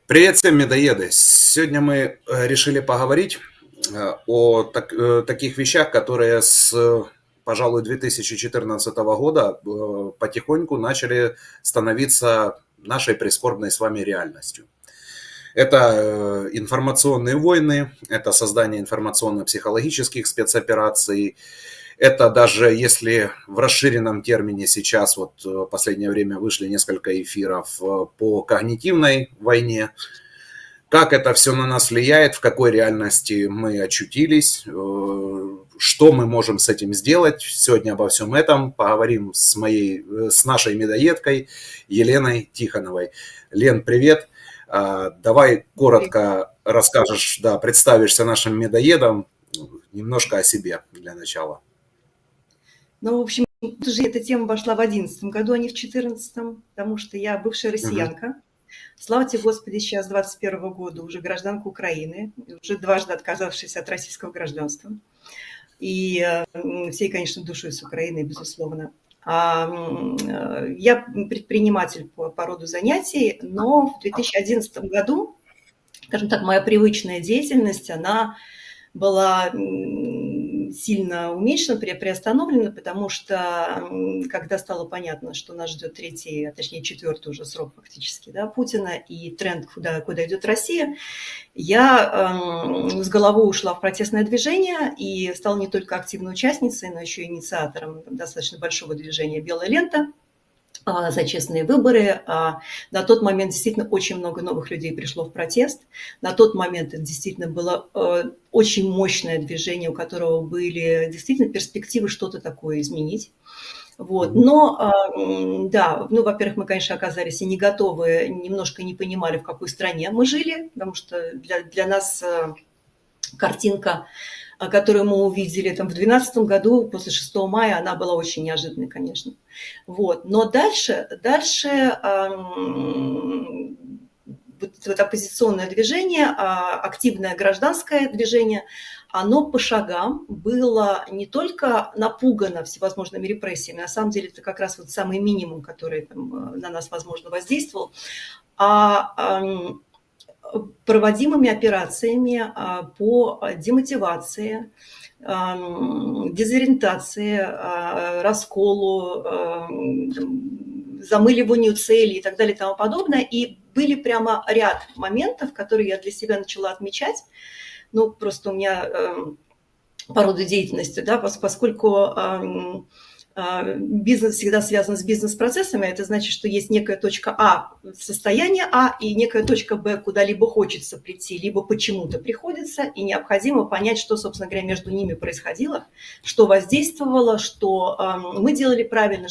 Привет всем, медоеды! Сегодня мы решили поговорить о таких вещах, которые пожалуй, 2014 года потихоньку начали становиться нашей прискорбной с вами реальностью. Это информационные войны, это создание информационно-психологических спецопераций, это даже если в расширенном термине сейчас, вот в последнее время вышли несколько эфиров по когнитивной войне, как это все на нас влияет, в какой реальности мы очутились, что мы можем с этим сделать. Сегодня обо всем этом поговорим с нашей медоедкой Еленой Тихоновой. Лен, привет. Давай коротко расскажешь, да, представишься нашим медоедам, немножко о себе для начала. Ну, в общем, уже эта тема вошла в 2011 году, а не в 2014, потому что я бывшая россиянка. Слава тебе, Господи, сейчас 2021 года уже гражданка Украины, уже дважды отказавшаяся от российского гражданства. И всей, конечно, душой с Украиной, безусловно. Я предприниматель по роду занятий, но в 2011 году, скажем так, моя привычная деятельность, она была сильно уменьшена, приостановлена, потому что когда стало понятно, что нас ждет третий, а точнее четвертый уже срок фактически, да, Путина и тренд, куда идет Россия, я с головой ушла в протестное движение и стала не только активной участницей, но еще и инициатором достаточно большого движения «Белая лента» за честные выборы. На тот момент действительно очень много новых людей пришло в протест. На тот момент это действительно было очень мощное движение, у которого были действительно перспективы что-то такое изменить. Вот. Но, да, ну, во-первых, мы, конечно, оказались и не готовы, немножко не понимали, в какой стране мы жили, потому что для нас картинка, которую мы увидели там в 2012 году, после 6 мая, она была очень неожиданной, конечно. Вот. Но дальше вот оппозиционное движение, активное гражданское движение, оно по шагам было не только напугано всевозможными репрессиями, на самом деле это как раз вот самый минимум, который там на нас, возможно, воздействовал, проводимыми операциями по демотивации, дезориентации, расколу, замыливанию целей и так далее и тому подобное. И были прямо ряд моментов, которые я для себя начала отмечать. Ну, просто у меня по роду деятельности, да, поскольку бизнес всегда связан с бизнес-процессами, это значит, что есть некая точка А, состояние А, и некая точка Б, куда либо хочется прийти, либо почему-то приходится, и необходимо понять, что, собственно говоря, между ними происходило, что воздействовало, что мы делали правильно,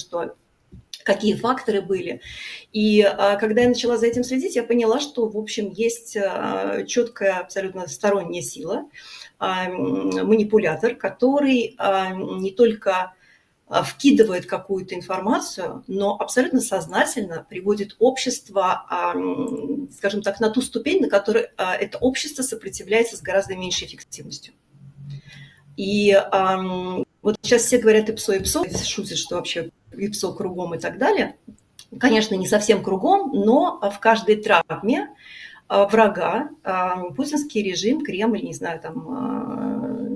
какие факторы были. И когда я начала за этим следить, я поняла, что, в общем, есть четкая абсолютно сторонняя сила, манипулятор, который не только вкидывает какую-то информацию, но абсолютно сознательно приводит общество, скажем так, на ту ступень, на которой это общество сопротивляется с гораздо меньшей эффективностью. И вот сейчас все говорят «ИПСО», шутят, что вообще ИПСО кругом и так далее. Конечно, не совсем кругом, но в каждой травме врага путинский режим, Кремль, не знаю, там...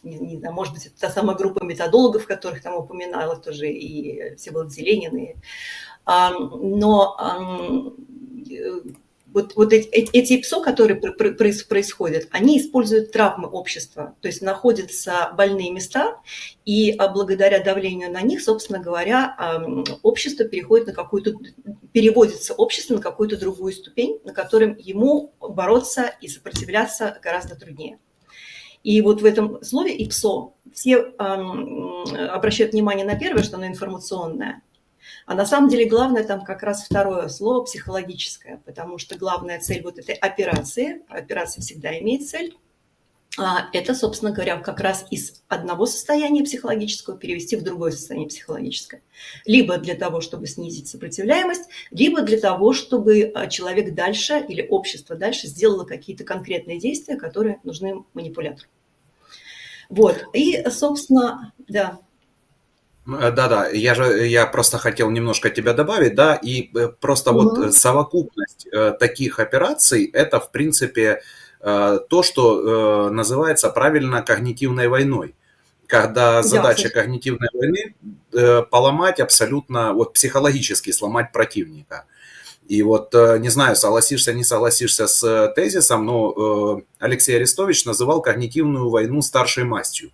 не знаю, может быть, это та самая группа методологов, которых там упоминала тоже и Всеволод Зеленин. Но вот эти ИПСО, которые происходят, они используют травмы общества, то есть находятся больные места, и благодаря давлению на них, собственно говоря, общество переводится общество на какую-то другую ступень, на которой ему бороться и сопротивляться гораздо труднее. И вот в этом слове «ИПСО» все обращают внимание на первое, что оно информационное. А на самом деле главное там как раз второе слово «психологическое», потому что главная цель вот этой операция всегда имеет цель, это, собственно говоря, как раз из одного состояния психологического перевести в другое состояние психологическое. Либо для того, чтобы снизить сопротивляемость, либо для того, чтобы человек дальше или общество дальше сделало какие-то конкретные действия, которые нужны манипулятору. Вот. И, собственно, да. Да-да, я просто хотел немножко тебя добавить, да, и просто вот Мгм. совокупность таких операций, это, в принципе, то, что называется правильно когнитивной войной. Когда Да, задача кстати. когнитивной войны поломать абсолютно, вот психологически сломать противника. И вот не знаю, согласишься, не согласишься с тезисом, но Алексей Арестович называл когнитивную войну старшей мастью.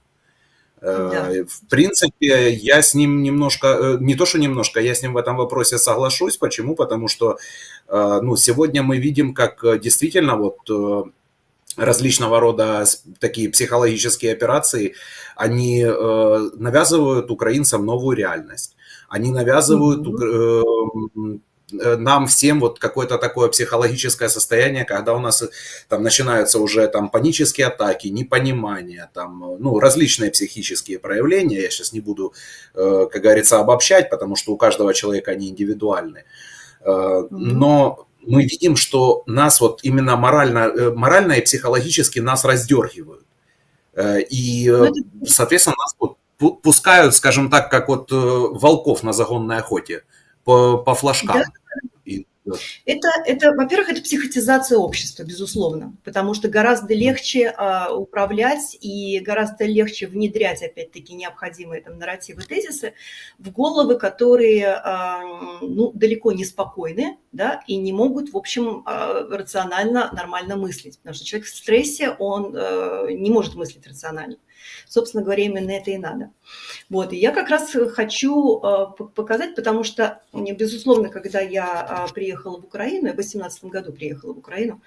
Да. В принципе, я с ним немножко, не то что немножко, я с ним в этом вопросе соглашусь. Почему? Потому что ну, сегодня мы видим, как действительно вот различного рода такие психологические операции, они навязывают украинцам новую реальность. Они навязывают Мгм. нам всем вот какое-то такое психологическое состояние, когда у нас там начинаются уже там панические атаки, непонимание, там, ну, различные психические проявления. Я сейчас не буду, как говорится, обобщать, потому что у каждого человека они индивидуальны. Мгм. Но мы видим, что нас вот именно морально и психологически нас раздергивают. И, Ну, это соответственно, нас вот пускают, скажем так, как вот волков на загонной охоте по да. флажкам. И, Во-первых, это психотизация общества, безусловно, потому что гораздо легче управлять и гораздо легче внедрять, опять-таки, необходимые там нарративы, тезисы в головы, которые ну, далеко не спокойны, да, и не могут, в общем, рационально, нормально мыслить, потому что человек в стрессе, он не может мыслить рационально. Собственно говоря, именно это и надо. Вот, и я как раз хочу показать, потому что, безусловно, когда я приехала в Украину, я в 2018 году приехала в Украину,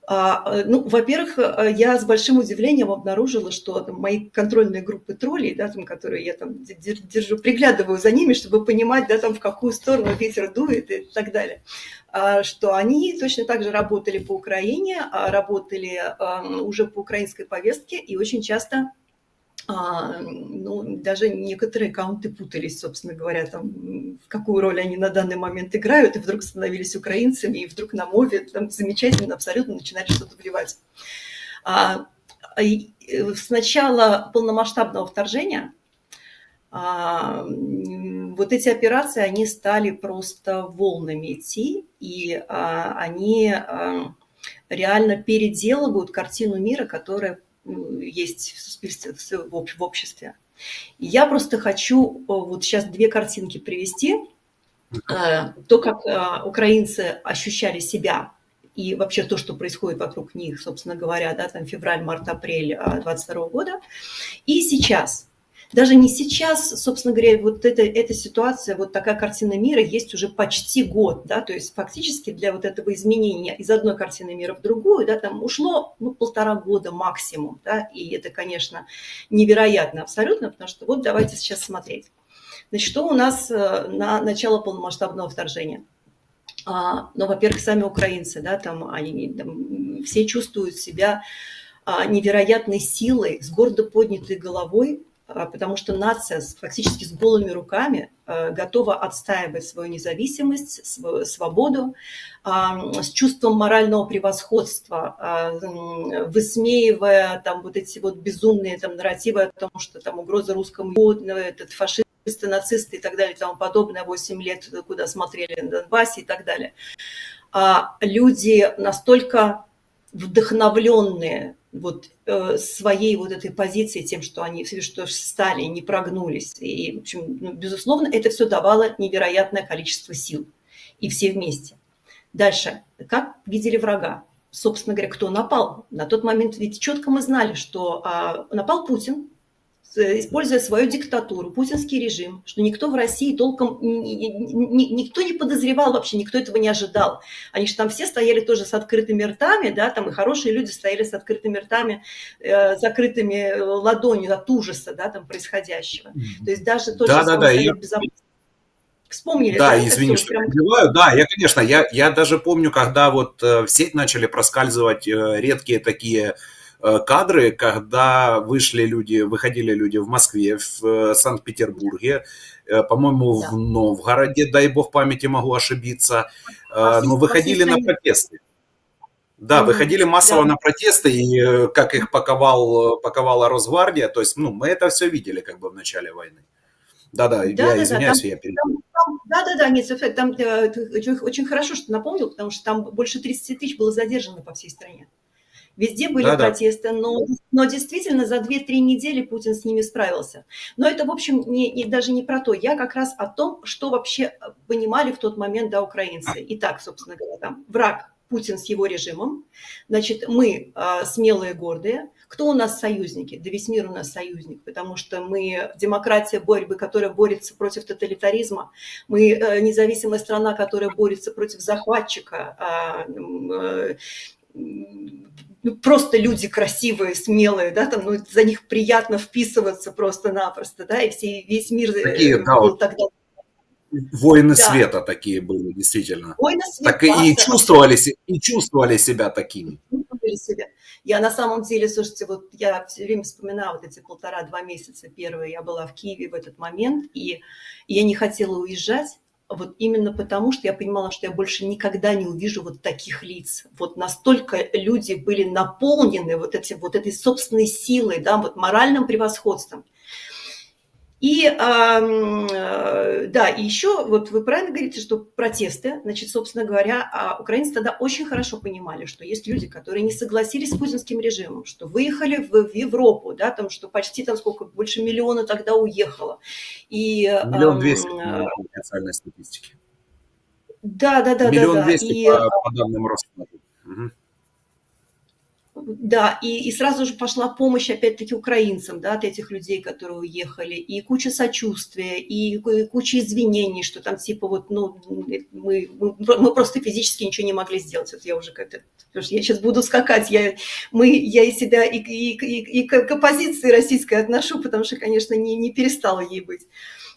ну, во-первых, я с большим удивлением обнаружила, что там мои контрольные группы троллей, да, там, которые я там держу, приглядываю за ними, чтобы понимать, да, там, в какую сторону ветер дует и так далее, что они точно так же работали по Украине, работали уже по украинской повестке и очень часто ну, даже некоторые аккаунты путались, собственно говоря, там, в какую роль они на данный момент играют, и вдруг становились украинцами, и вдруг на мове там замечательно абсолютно начинали что-то вливать. С начала полномасштабного вторжения вот эти операции, они стали просто волнами идти, и они реально переделывают картину мира, которая есть в обществе. И я просто хочу вот сейчас две картинки привести. То, как украинцы ощущали себя и вообще то, что происходит вокруг них, собственно говоря, да, там февраль, март, апрель 2022 года, и сейчас. Даже не сейчас, собственно говоря, вот эта ситуация, вот такая картина мира есть уже почти год, да, то есть фактически для вот этого изменения из одной картины мира в другую, да, там ушло, ну, 1,5 года максимум, да, и это, конечно, невероятно абсолютно, потому что вот давайте сейчас смотреть. Значит, что у нас на начало полномасштабного вторжения? Ну, во-первых, сами украинцы, да, там, они там, все чувствуют себя невероятной силой, с гордо поднятой головой, потому что нация фактически с голыми руками готова отстаивать свою независимость, свою свободу, с чувством морального превосходства, высмеивая там вот эти вот безумные там нарративы о том, что там угроза русскому языку, этот фашизм, нацисты и так далее и тому подобное, 8 лет куда смотрели на Донбассе и так далее. Люди настолько вдохновленные вот своей вот этой позицией, тем, что они что встали, не прогнулись. И, в общем, ну, безусловно, это все давало невероятное количество сил. И все вместе. Дальше. Как видели врага? Собственно говоря, кто напал? На тот момент ведь четко мы знали, что напал Путин, используя свою диктатуру, путинский режим, что никто в России толком, никто не подозревал вообще, никто этого не ожидал. Они же там все стояли тоже с открытыми ртами, да, там и хорошие люди стояли с открытыми ртами, закрытыми ладонью от ужаса, да, там происходящего. То есть даже тот же самый да-да-да, Совет Безопасности. Вспомнили, да, да, это все извини, вот что прям. перебиваю. Да, я, конечно, я даже помню, когда вот в сеть начали проскальзывать редкие такие кадры, когда выходили люди в Москве, в Санкт-Петербурге, по-моему, в Да. Новгороде, дай бог памяти, могу ошибиться, но По всей выходили на стране. протесты. Да, выходили массово Да. на протесты, и как их паковала Росгвардия, то есть, ну, мы это все видели как бы в начале войны. Да-да, я Да-да-да, там извиняюсь, я перебил. да-да-да, нет, там очень хорошо, что напомнил, потому что там больше 30 тысяч было задержано по всей стране. Везде были Да-да. протесты, но действительно за 2-3 недели Путин с ними справился. Но это, в общем, даже не про то. Я как раз о том, что вообще понимали в тот момент, да, украинцы. Итак, собственно говоря, там враг Путин с его режимом. Значит, мы смелые, гордые. Кто у нас союзники? Да весь мир у нас союзник, потому что мы демократия борьбы, которая борется против тоталитаризма. Мы независимая страна, которая борется против захватчика. Просто люди красивые, смелые, да, там, ну, за них приятно вписываться просто-напросто, да, и весь мир Такие, да, был вот тогда, воины да, света такие были, действительно. война Так света, и чувствовали себя такими. себя. Я на самом деле, слушайте, вот я все время вспоминаю вот эти 1,5-2 месяца первые, я была в Киеве в этот момент, и я не хотела уезжать, вот именно потому, что я понимала, что я больше никогда не увижу вот таких лиц. Вот настолько люди были наполнены вот этой собственной силой, да, вот моральным превосходством. И, да, и еще, вот вы правильно говорите, что протесты, значит, собственно говоря, украинцы тогда очень хорошо понимали, что есть люди, которые не согласились с путинским режимом, что выехали в Европу, да, там, что почти там сколько, больше миллиона тогда уехало. И, 1 200 000 по официальной статистике. да, да, да, да, 1 да. 200 000 по данным Росстата. Мгм. Да, и сразу же пошла помощь, опять-таки, украинцам, да, от этих людей, которые уехали, и куча сочувствия, и куча извинений, что там типа вот, ну, мы просто физически ничего не могли сделать. Вот я уже как-то, потому что я сейчас буду скакать, я и себя и к оппозиции российской отношу, потому что, конечно, не перестала ей быть.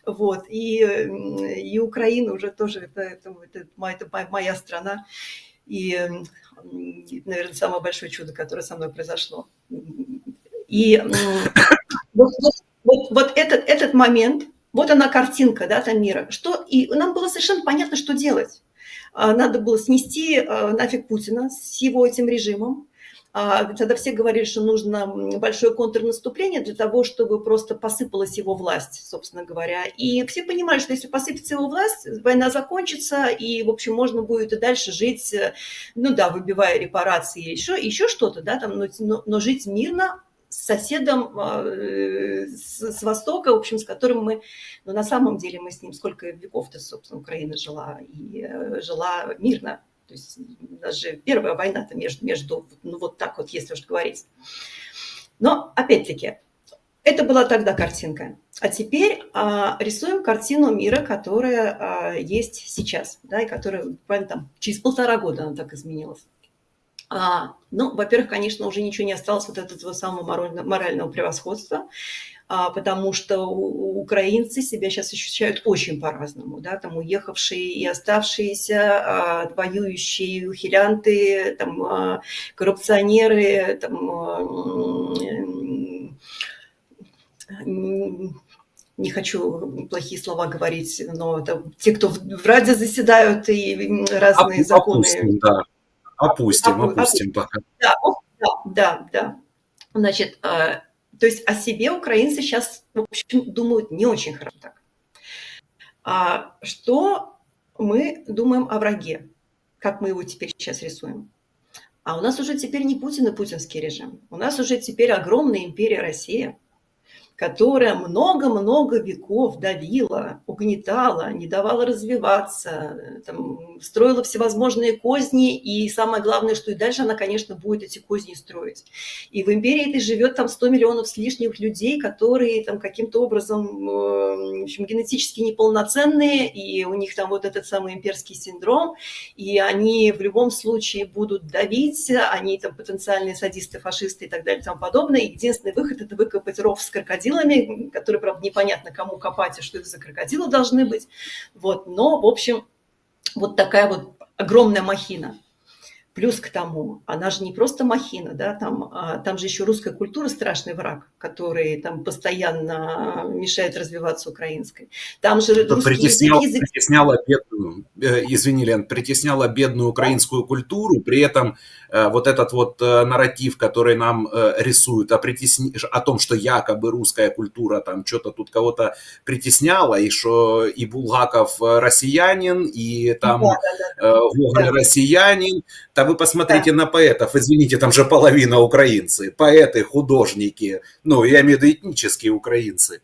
Вот, и Украина уже тоже, это моя страна. И, наверное, самое большое чудо, которое со мной произошло. И вот этот момент, вот она картинка, да, там мира. И нам было совершенно понятно, что делать. Надо было снести нафиг Путина с его этим режимом. Тогда все говорили, что нужно большое контрнаступление для того, чтобы просто посыпалась его власть, собственно говоря. И все понимали, что если посыпется его власть, война закончится, и, в общем, можно будет и дальше жить, ну да, выбивая репарации или еще что-то, да, там, но жить мирно с соседом с Востока, в общем, с которым мы, ну, на самом деле мы с ним сколько веков-то, собственно, Украина жила, и жила мирно. То есть у нас же первая война-то между, ну вот так вот, если уж говорить. Но, опять-таки, это была тогда картинка. А теперь рисуем картину мира, которая есть сейчас, да, и которая буквально там через 1,5 года она так изменилась. Ну, во-первых, конечно, уже ничего не осталось вот этого самого морального превосходства, потому что украинцы себя сейчас ощущают очень по-разному, да, там уехавшие и оставшиеся, воюющие ухилянты, там, коррупционеры, там, не хочу плохие слова говорить, но это те, кто в Раде заседают и разные законы. Опустим, да. Опустим пока. Да. Значит, то есть о себе украинцы сейчас, в общем, думают не очень хорошо так. Что мы думаем о враге? Как мы его теперь сейчас рисуем? А у нас уже теперь не Путин и путинский режим. У нас уже теперь огромная империя Россия, которая много-много веков давила, угнетала, не давала развиваться, там, строила всевозможные козни, и самое главное, что и дальше она, конечно, будет эти козни строить. И в империи этой живет там 100 миллионов с лишним людей, которые там каким-то образом, в общем, генетически неполноценные, и у них там вот этот самый имперский синдром, и они в любом случае будут давить, они там потенциальные садисты, фашисты и так далее и тому подобное. И единственный выход – это выкопать ров с крокодилами, которые, правда, непонятно, кому копать и что это за крокодилы должны быть. Вот. Но, в общем, вот такая вот огромная махина. Плюс к тому, она же не просто махина, да, там же еще русская культура страшный враг. который там постоянно мешает развиваться украинской. Там же русский притесняла бедную, извини, Лен, притесняла бедную украинскую культуру, при этом вот этот вот нарратив, который нам рисуют о том, что якобы русская культура там что-то тут кого-то притесняла, и что и Булгаков россиянин, и там Гоголь россиянин. Да вы посмотрите на поэтов, извините, там же половина украинцы, поэты, художники, ну, я имею в виду этнические украинцы.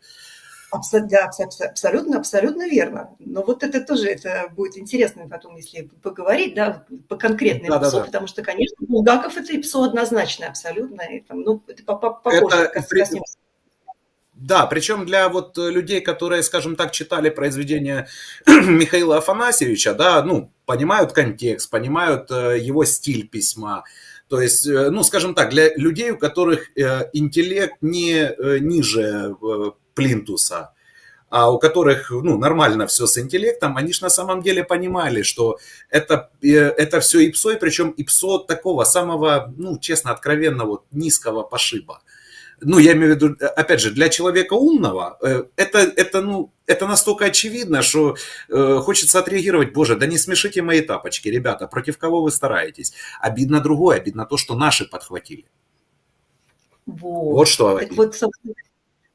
Абсолютно, абсолютно верно. Но вот это тоже, это будет интересно потом, если поговорить, да, по конкретной ИПСО, потому что, конечно, Булгаков это ИПСО однозначно, абсолютно, и там, ну, это попозже коснемся. Да, причем для вот людей, которые, скажем так, читали произведения Михаила Афанасьевича, да, ну, понимают контекст, понимают его стиль письма. То есть, ну, скажем так, для людей, у которых интеллект не ниже плинтуса, а у которых, ну, нормально все с интеллектом, они же на самом деле понимали, что это все ИПСО, и причем ИПСО такого самого, ну, честно, откровенно, вот, низкого пошиба. Ну, я имею в виду, опять же, для человека умного это настолько очевидно, что хочется отреагировать: боже, да не смешите мои тапочки, ребята, против кого вы стараетесь? Обидно другое, обидно то, что наши подхватили. Вот что. Так вот, собственно,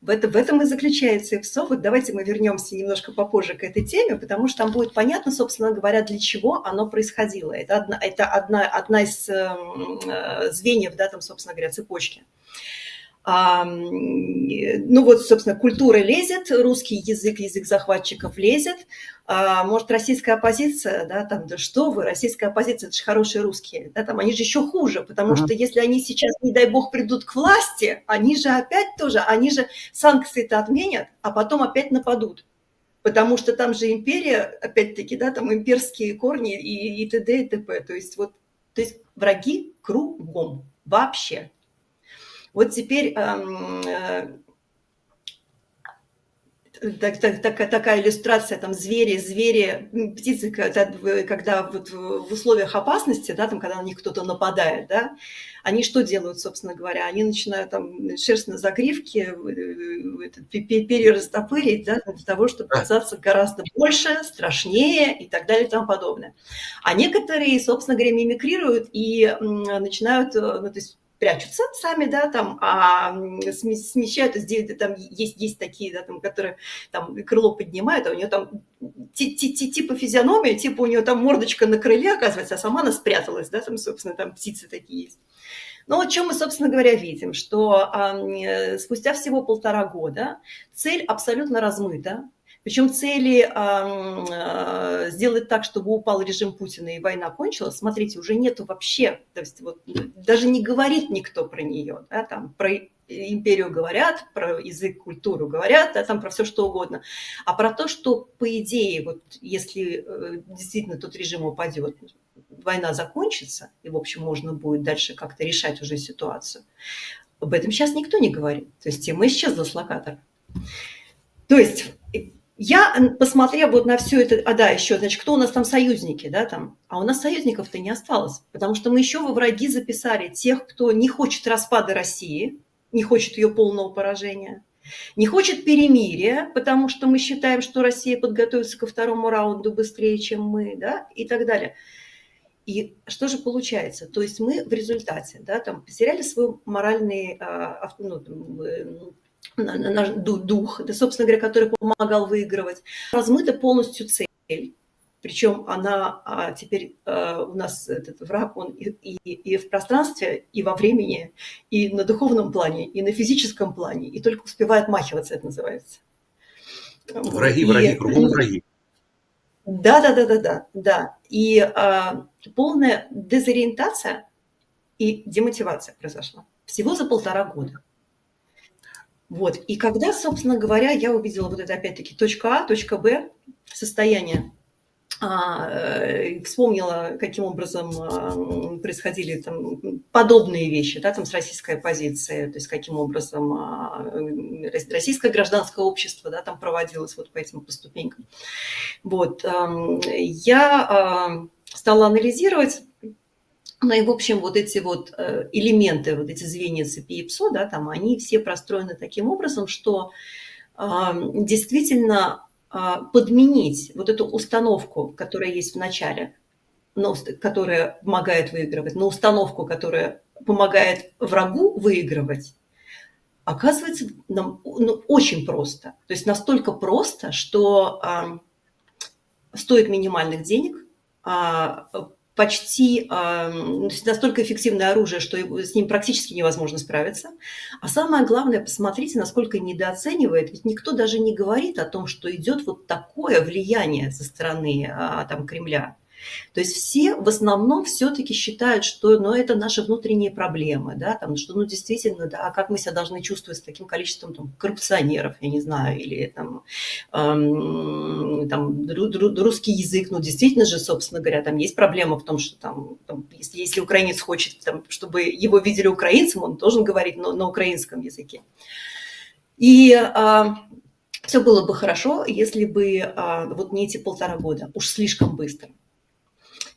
в этом и заключается ИПСО. Вот давайте мы вернемся немножко попозже к этой теме, потому что там будет понятно, собственно говоря, для чего оно происходило. Это одна из звеньев, да, там, собственно говоря, цепочки. Ну вот, собственно, культура лезет, русский язык, язык захватчиков лезет. Может, российская оппозиция, да, там, да что вы, российская оппозиция, это же хорошие русские, да, там, они же еще хуже, потому что если они сейчас, не дай бог, придут к власти, они же опять тоже, они же санкции-то отменят, а потом опять нападут. Потому что там же империя, опять-таки, да, там имперские корни и т.д. и т.п. То есть враги кругом вообще. Вот теперь такая иллюстрация, там звери, птицы, когда вот в условиях опасности, да, там, когда на них кто-то нападает, да, они что делают, собственно говоря? Они начинают там шерсть на загривке перерастопырить, да, для того, чтобы казаться гораздо больше, страшнее и так далее и тому подобное. А некоторые, собственно говоря, мимикрируют и начинают, ну, то есть прячутся сами, да, там, смещают, там есть такие, да, там, которые там крыло поднимают, а у нее там типа физиономия, типа у нее там мордочка на крыле, оказывается, а сама она спряталась, да, там, собственно, там птицы такие есть. Ну, вот что мы, собственно говоря, видим, что спустя всего 1,5 года цель абсолютно размыта. Причем цели сделать так, чтобы упал режим Путина и война кончилась, смотрите, уже нету вообще, то есть вот, даже не говорит никто про нее, да, там, про империю говорят, про язык, культуру говорят, да, там, про все что угодно, а про то, что, по идее, вот, если действительно тот режим упадет, война закончится, и, в общем, можно будет дальше как-то решать уже ситуацию, об этом сейчас никто не говорит, то есть тема исчезла с локатора. То есть я, посмотрев вот на все это, да, еще, значит, кто у нас там союзники, да, там, а у нас союзников-то не осталось, потому что мы еще во враги записали тех, кто не хочет распада России, не хочет ее полного поражения, не хочет перемирия, потому что мы считаем, что Россия подготовится ко 2-му раунду быстрее, чем мы, да, и так далее. И что же получается? То есть мы в результате, да, там, потеряли свой моральный наш дух, да, собственно говоря, который помогал выигрывать. Размыта полностью цель. Причем она теперь у нас этот враг, он и в пространстве, и во времени, и на духовном плане, и на физическом плане, и только успевает махиваться, это называется. Враги, кругом враги. Да. И полная дезориентация и демотивация произошла. Всего за 1,5 года. Вот. И когда, собственно говоря, я увидела вот это опять-таки точка А, точка Б, состояние, вспомнила, каким образом происходили там подобные вещи, да, там с российской оппозицией, то есть каким образом российское гражданское общество, да, там проводилось вот по этим ступенькам. Вот. Я стала анализировать, Ну и, в общем, вот эти вот элементы, вот эти звенья цепи ИПСО, да, там, они все простроены таким образом, что действительно подменить вот эту установку, которая есть в начале, которая помогает выигрывать, на установку, которая помогает врагу выигрывать, оказывается нам очень просто. То есть настолько просто, что стоит минимальных денег, почти настолько эффективное оружие, что с ним практически невозможно справиться. А самое главное, посмотрите, насколько недооценивает, ведь никто даже не говорит о том, что идет вот такое влияние со стороны там, Кремля. То есть все в основном все-таки считают, что это наши внутренние проблемы, да, там, что действительно, да, как мы себя должны чувствовать с таким количеством там, коррупционеров, я не знаю, или там, русский язык, действительно же, собственно говоря, там есть проблема в том, что если украинец хочет, чтобы его видели украинцем, он должен говорить на украинском языке. И все было бы хорошо, если бы вот не эти 1,5 года, уж слишком быстро.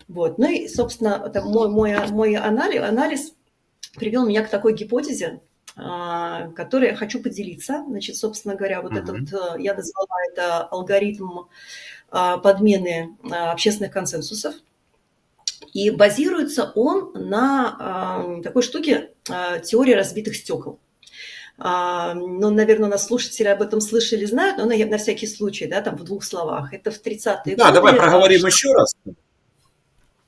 Вот. Ну и, собственно, мой анализ привел меня к такой гипотезе, которой я хочу поделиться. Значит, собственно говоря, вот этот, я назвала это алгоритм подмены общественных консенсусов. И базируется он на такой штуке теории разбитых стекол. Наверное, у нас слушатели об этом слышали, знают, но на всякий случай, да, там в 2 словах. Это в 30-е годы. Да, давай проговорим еще раз,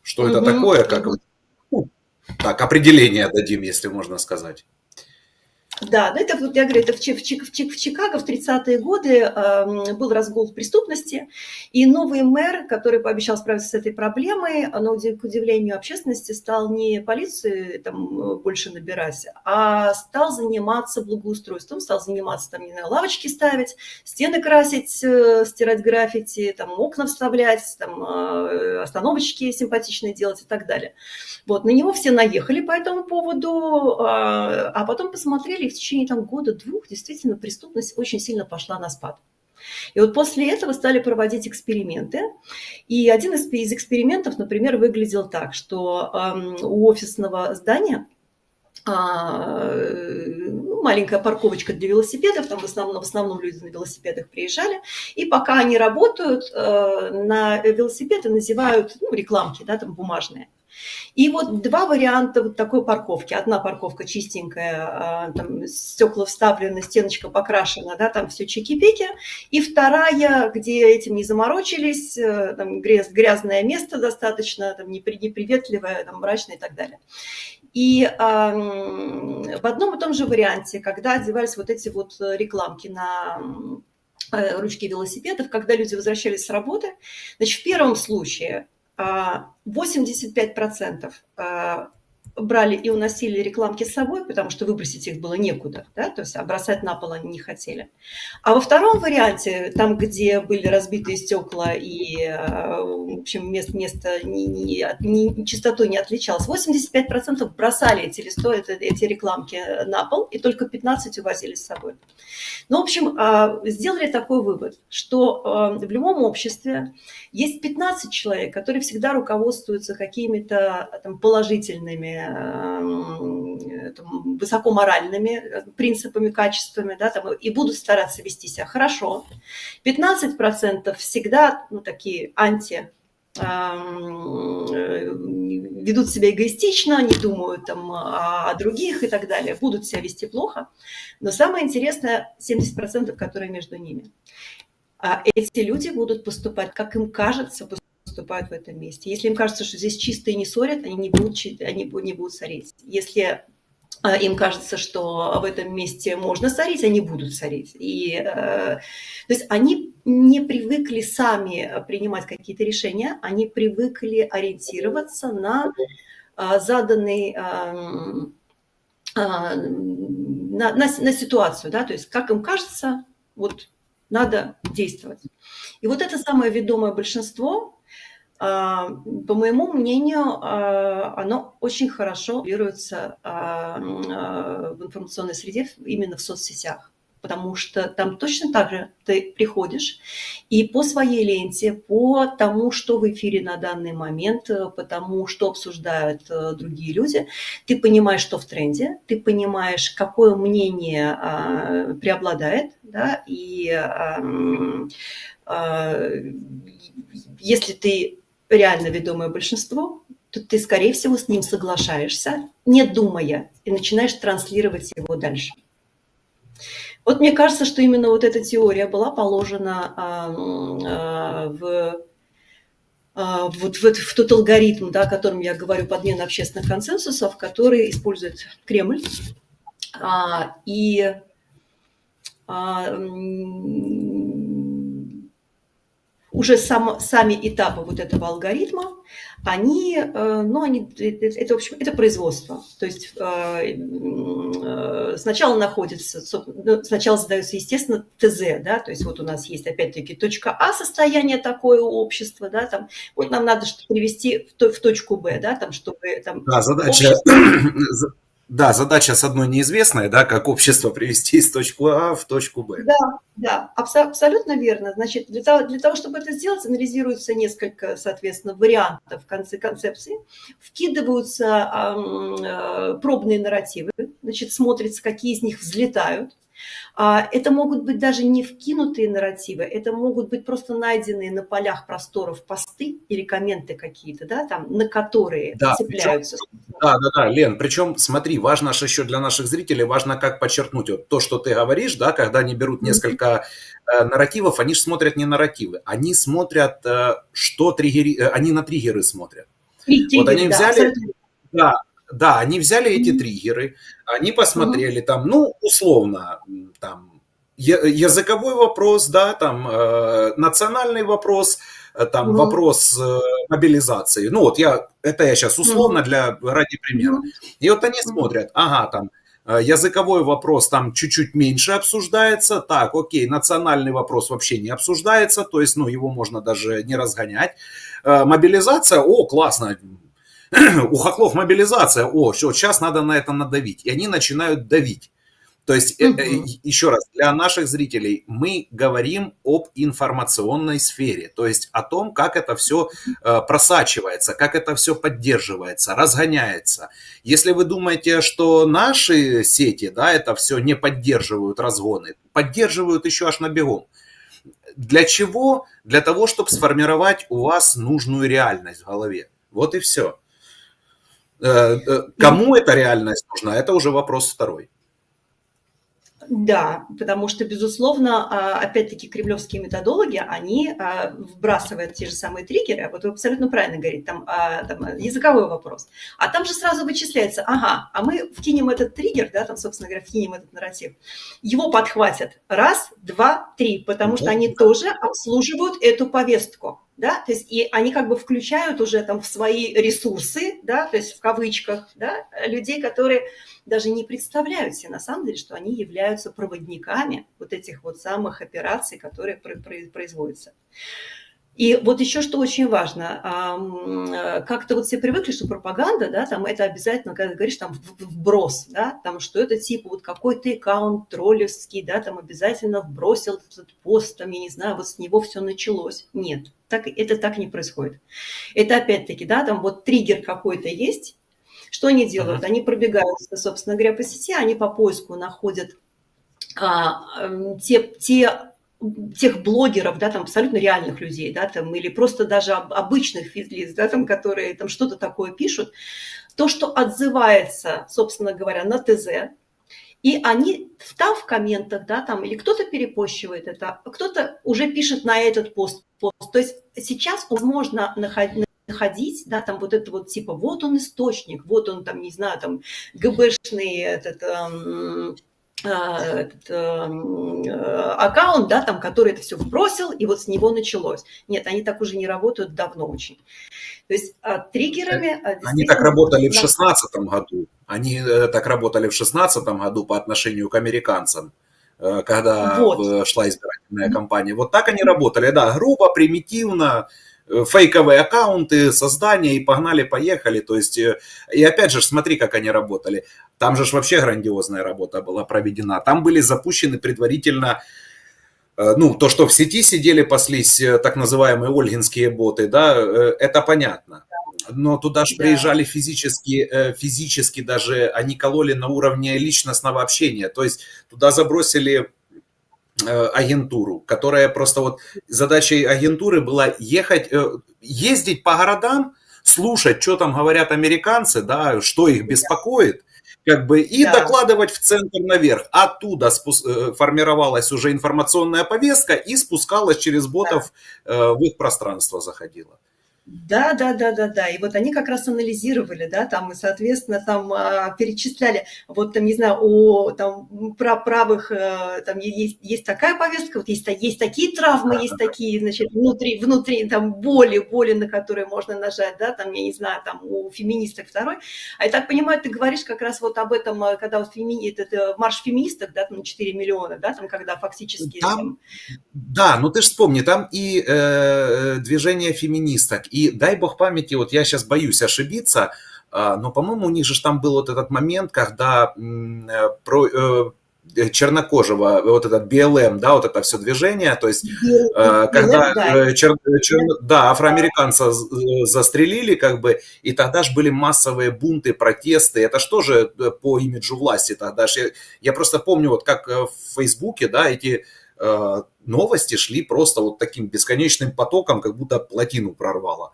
что это такое, как определение дадим, если можно сказать. Да, это вот я говорю, это в Чикаго в 30-е годы был разгул преступности, и новый мэр, который пообещал справиться с этой проблемой, к удивлению общественности, стал не полицию больше набирать, а стал заниматься благоустройством, стал заниматься лавочки ставить, стены красить, стирать граффити, окна вставлять, остановочки симпатичные делать и так далее. Вот, на него все наехали по этому поводу, а потом посмотрели, и в течение года-двух действительно преступность очень сильно пошла на спад. И вот после этого стали проводить эксперименты. И один из экспериментов, например, выглядел так, что у офисного здания маленькая парковочка для велосипедов, в основном люди на велосипедах приезжали, и пока они работают, на велосипеды называют рекламки, да, бумажные. И вот 2 варианта вот такой парковки. Одна парковка чистенькая, стекла вставлены, стеночка покрашена, да, там все чики-пики. И вторая, где этим не заморочились, грязное место достаточно, неприветливое, мрачное и так далее. И в одном и том же варианте, когда одевались вот эти вот рекламки на ручки велосипедов, когда люди возвращались с работы, значит, в первом случае 85% брали и уносили рекламки с собой, потому что выбросить их было некуда, да, то есть бросать на пол они не хотели. А во втором варианте, там, где были разбитые стекла и, в общем, место чистотой не отличалось, 85% бросали эти рекламки на пол, и только 15% увозили с собой. Ну, в общем, сделали такой вывод, что в любом обществе есть 15 человек, которые всегда руководствуются какими-то положительными, высокоморальными принципами, качествами, да, и будут стараться вести себя хорошо. 15% всегда такие ведут себя эгоистично, не думают о других и так далее, будут себя вести плохо. Но самое интересное, 70%, которые между ними. Эти люди будут поступать, как им кажется, поступают в этом месте. Если им кажется, что здесь чисто и не ссорят, они не будут ссорить. Если им кажется, что в этом месте можно ссорить, они будут ссорить. То есть они не привыкли сами принимать какие-то решения, они привыкли ориентироваться на заданный, на ситуацию, да, то есть как им кажется, вот надо действовать. И вот это самое ведомое большинство, по моему мнению, оно очень хорошо регулируется в информационной среде, именно в соцсетях. потому что там точно так же ты приходишь и по своей ленте, по тому, что в эфире на данный момент, по тому, что обсуждают другие люди, ты понимаешь, что в тренде, ты понимаешь, какое мнение преобладает, да, и если ты реально ведомое большинство, то ты, скорее всего, с ним соглашаешься, не думая, и начинаешь транслировать его дальше. Вот мне кажется, что именно вот эта теория была положена в тот алгоритм, да, о котором я говорю, подмена общественных консенсусов, который использует Кремль. И уже сами этапы вот этого алгоритма, они, это, в общем, это производство. То есть сначала сначала задается, естественно, ТЗ, да, то есть вот у нас есть опять-таки точка А, состояние такое у общества, да, там, вот нам надо что-то привести в точку Б, да, там, чтобы там Да, задача с одной неизвестной, да, как общество привести из точки А в точку Б. Да, абсолютно верно. Значит, для того, чтобы это сделать, анализируется несколько, соответственно, вариантов концепции, вкидываются пробные нарративы, значит, смотрится, какие из них взлетают. Это могут быть даже не вкинутые нарративы, это могут быть просто найденные на полях просторов посты или комменты какие-то, да, там, на которые цепляются. Да, Лен, причем, смотри, важно же еще для наших зрителей, важно как подчеркнуть вот то, что ты говоришь, да, когда они берут несколько нарративов, они же смотрят не нарративы, они смотрят, что они на триггеры смотрят. Вот они взяли, да, они взяли эти триггеры, они посмотрели там, ну, условно, там, языковой вопрос, да, там, национальный вопрос, там, вопрос мобилизации. Ну, вот я сейчас условно ради примера. И вот они смотрят, ага, там, языковой вопрос там чуть-чуть меньше обсуждается, так, окей, национальный вопрос вообще не обсуждается, то есть, ну, его можно даже не разгонять. Мобилизация, классно, у хохлов мобилизация, сейчас надо на это надавить. И они начинают давить. То есть, еще раз, для наших зрителей мы говорим об информационной сфере, то есть о том, как это все просачивается, как это все поддерживается, разгоняется. Если вы думаете, что наши сети, да, это все не поддерживают разгоны, поддерживают еще аж на бегом. Для чего? Для того, чтобы сформировать у вас нужную реальность в голове. Вот и все. Кому эта реальность нужна, это уже вопрос второй. Да, потому что, безусловно, опять-таки кремлевские методологи, они вбрасывают те же самые триггеры, вот вы абсолютно правильно говорите, там языковой вопрос, а там же сразу вычисляется, ага, а мы вкинем этот триггер, да, там, собственно говоря, вкинем этот нарратив, его подхватят раз, два, три, потому что они тоже обслуживают эту повестку. Да, то есть и они как бы включают уже там в свои ресурсы, да, то есть в кавычках, да, людей, которые даже не представляют себе на самом деле, что они являются проводниками вот этих вот самых операций, которые производятся. И вот еще что очень важно, как-то вот все привыкли, что пропаганда, да, там это обязательно, когда ты говоришь там вброс, да, там что это типа вот какой-то аккаунт троллевский, да, там обязательно вбросил этот пост, там, я не знаю, вот с него все началось. Нет, это так не происходит. Это опять-таки, да, там вот триггер какой-то есть. Что они делают? Они пробегают, собственно говоря, по сети, они по поиску находят тех блогеров, да, там абсолютно реальных людей, да, там, или просто даже обычных физлиц, да, там, которые там что-то такое пишут, то, что отзывается, собственно говоря, на ТЗ, и они там в комментах, да, там, или кто-то перепощивает это, кто-то уже пишет на этот пост. То есть сейчас можно находить, да, там вот это вот типа, вот он источник, вот он там, не знаю, там, ГБшный аккаунт, да, там, который это все вбросил, и вот с него началось. Нет, они так уже не работают давно очень. То есть триггерами... Они так работали в 2016 году. Они так работали в 2016 году по отношению к американцам, когда шла избирательная кампания. Вот так они работали, да, грубо, примитивно, фейковые аккаунты, создания, и погнали-поехали. То есть, и опять же, смотри, как они работали. Там же вообще грандиозная работа была проведена. Там были запущены предварительно, ну, то, что в сети сидели, паслись так называемые ольгинские боты, да, это понятно. Но туда же Да, приезжали физически даже, они кололи на уровне личностного общения. То есть туда забросили агентуру, которая просто вот задачей агентуры была ездить по городам, слушать, что там говорят американцы, да, что их беспокоит, как бы, и да. докладывать в центр наверх. Оттуда формировалась уже информационная повестка и спускалась через ботов в их пространство заходила. Да, да, да, да, да. И вот они как раз анализировали, да, там, и, соответственно, там перечисляли, вот, там, не знаю, о там, правых, там есть такая повестка, вот есть такие травмы, есть такие, значит, внутри там боли, на которые можно нажать, да, там, я не знаю, там, у феминисток второй. А я так понимаю, ты говоришь как раз вот об этом, когда вот это марш феминисток, да, там 4 миллиона, да, там, когда фактически Там, там. да, ну ты же вспомни, там и движение феминисток, и дай бог памяти, вот я сейчас боюсь ошибиться, но, по-моему, у них же там был вот этот момент, когда чернокожего, вот этот БЛМ, да, вот это все движение, то есть когда Да, да, афроамериканца застрелили, как бы, и тогда же были массовые бунты, протесты, это же тоже по имиджу власти тогда же. Я просто помню, вот как в Фейсбуке, да, эти новости шли просто вот таким бесконечным потоком, как будто плотину прорвало.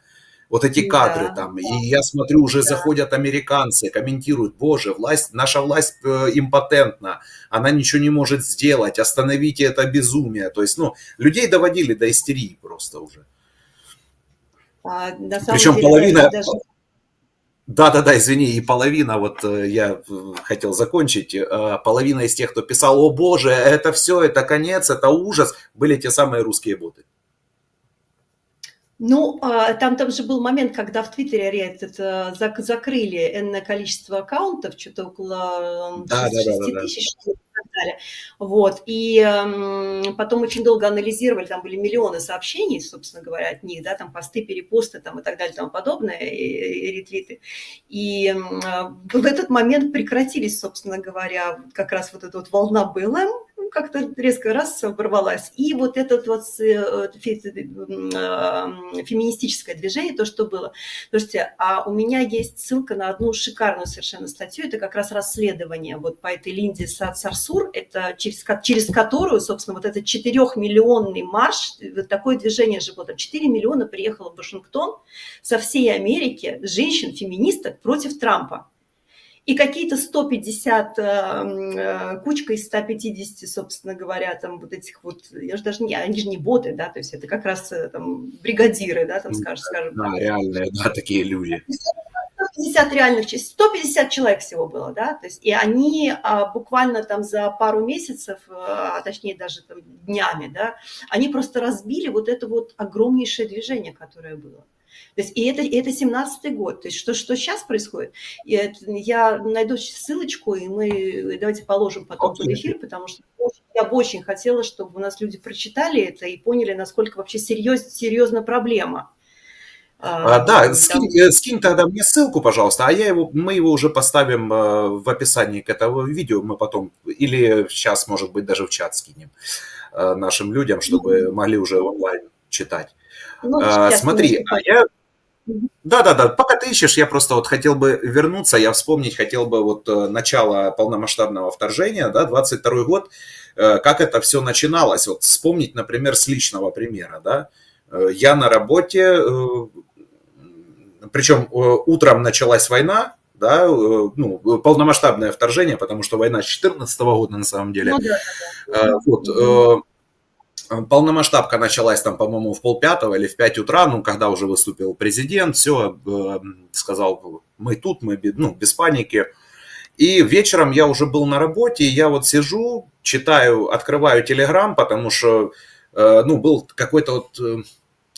Вот эти кадры да, там, и я смотрю, уже да. заходят американцы, комментируют: боже, наша власть импотентна, она ничего не может сделать, остановите это безумие. То есть, ну, людей доводили до истерии просто уже. На самом Причем деле, да, здесь половина, даже да-да-да, извини, и половина, вот я хотел закончить, половина из тех, кто писал: о боже, это все, это конец, это ужас, были те самые русские боты. ну, там же был момент, когда в Твиттере закрыли энное количество аккаунтов, что-то около Да-да-да. 6 тысяч, что ли, и так далее. Вот, и потом очень долго анализировали, там были миллионы сообщений, собственно говоря, от них, да, там посты, перепосты там, и так далее, тому подобное, и ретвиты. И в этот момент прекратились, собственно говоря, как раз вот эта вот волна БЛМ, как-то резко раз оборвалась. И вот это вот феминистическое движение, то, что было. Слушайте, а у меня есть ссылка на одну шикарную совершенно статью, это как раз расследование вот по этой Линде Сарсур, это через которую, собственно, вот этот 4-миллионный марш, вот такое движение же было, 4 миллиона приехало в Вашингтон со всей Америки женщин-феминисток против Трампа. И какие-то 150, кучка из 150, собственно говоря, там вот этих вот, я же даже не, они же не боты, да, то есть это как раз там бригадиры, да, там скажем Да, так. реальные, да, такие люди. 150 реальных, 150 человек всего было, да, то есть и они буквально там за пару месяцев, а точнее даже там днями, да, они просто разбили вот это вот огромнейшее движение, которое было. То есть, и это 17-й год. То есть что сейчас происходит? Я найду ссылочку, и мы давайте положим потом под Окей. эфир, потому что я бы очень хотела, чтобы у нас люди прочитали это и поняли, насколько вообще серьезна проблема. Да, Там, скинь тогда мне ссылку, пожалуйста, мы его уже поставим в описании к этому видео, мы потом, или сейчас, может быть, даже в чат скинем нашим людям, чтобы могли уже онлайн читать. ну, сейчас Смотри, немножко да-да-да, пока ты ищешь, я просто вот хотел бы вернуться, я вспомнить хотел бы вот начало полномасштабного вторжения, да, 22 год, как это все начиналось, вот вспомнить, например, с личного примера, да. Я на работе, причем утром началась война, да, ну, полномасштабное вторжение, потому что война с 2014 года на самом деле. Ну да, Вот, полномасштабка началась там, по-моему, в 4:30 или в 5 утра, ну, когда уже выступил президент, все, сказал: мы тут, мы ну, без паники. И вечером я уже был на работе, и я вот сижу, читаю, открываю Телеграм, потому что, ну, был какой-то вот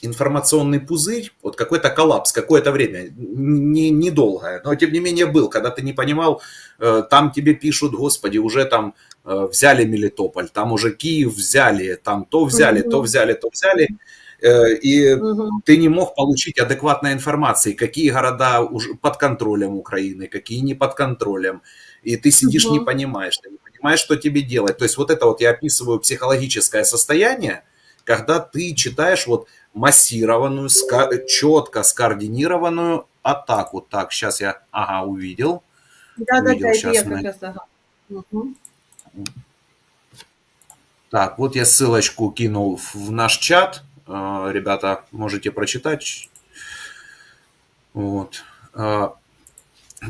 информационный пузырь, вот какой-то коллапс, какое-то время, недолгое, но тем не менее был, когда ты не понимал, там тебе пишут: господи, уже там взяли Мелитополь, там уже Киев взяли, там то взяли, то взяли, то взяли. и Мгм. ты не мог получить адекватной информации, какие города уже под контролем Украины, какие не под контролем. И ты сидишь, не Мгм. понимаешь, ты не понимаешь, что тебе делать. То есть вот это вот я описываю психологическое состояние, когда ты читаешь вот массированную, четко скоординированную атаку. Так, сейчас я, ага, увидел, Да-да-да, это я сейчас как мы... раз, ага. Мгм. Так, вот я ссылочку кинул в наш чат. Ребята, можете прочитать. Вот. Это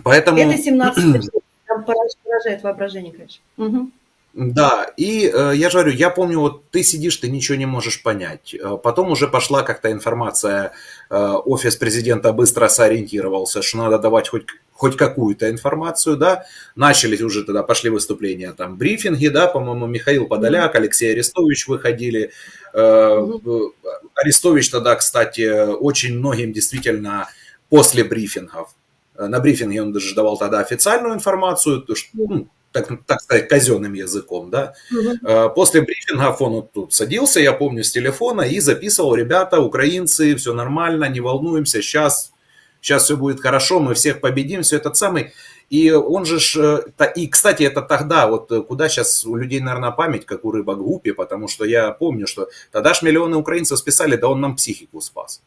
Поэтому, 17 век, там поражает воображение, конечно. Мгм. да, и я же говорю, я помню, вот ты сидишь, ты ничего не можешь понять. Потом уже пошла как-то информация, офис президента быстро сориентировался, что надо давать хоть какую-то информацию, да. Начались уже тогда, пошли выступления, там, брифинги, да, по-моему, Михаил Мгм. Подоляк, Алексей Арестович выходили. Э, Мгм. Арестович тогда, кстати, очень многим действительно после брифингов, на брифинге он даже давал тогда официальную информацию, ну, так сказать, казенным языком, да. Мгм. После брифингов он вот тут садился, я помню, с телефона и записывал: ребята, украинцы, все нормально, не волнуемся, сейчас все будет хорошо, мы всех победим, все этот самый. И он же, и, кстати, это тогда, вот куда сейчас у людей, наверное, память, как у рыба гуппи, потому что я помню, что тогда ж миллионы украинцев списали, да он нам психику спас.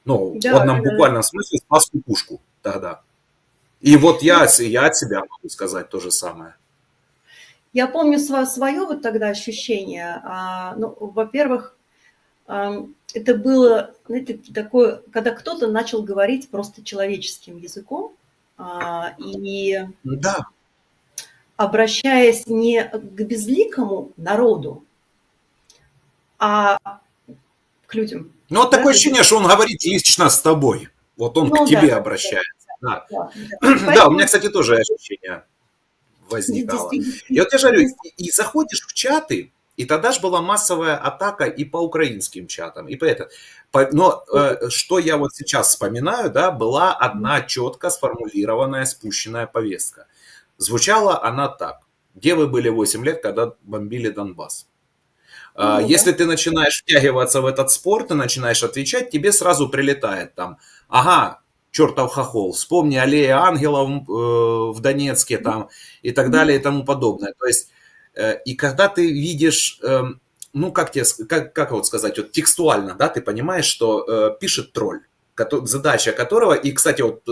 Ну, Да, он нам в да-да-да. буквальном смысле спас кукушку тогда. И вот я от себя могу сказать то же самое. Я помню свое вот тогда ощущение. Ну, во-первых, это было, знаете, такое, когда кто-то начал говорить просто человеческим языком, и Да, обращаясь не к безликому народу, а к людям, ну, вот да, такое то есть, ощущение, что он говорит лично с тобой. Вот он к ну да, тебе да, да, обращается. Да, да, да. И да, у меня, поэтому кстати, тоже ощущение возникало. И вот я же говорю, действительно, и заходишь в чаты, и тогда же была массовая атака и по украинским чатам, и по это. Но что я вот сейчас вспоминаю, да, была одна четко сформулированная спущенная повестка. Звучала она так. Где вы были 8 лет, когда бомбили Донбасс? ну Если да. ты начинаешь втягиваться в этот спор, ты начинаешь отвечать, тебе сразу прилетает там: ага, чертов хохол, вспомни аллея ангелов в Донецке там и так далее и тому подобное. То есть, и когда ты видишь, ну как тебе, как вот сказать, вот текстуально, да, ты понимаешь, что пишет тролль, задача которого, и, кстати, вот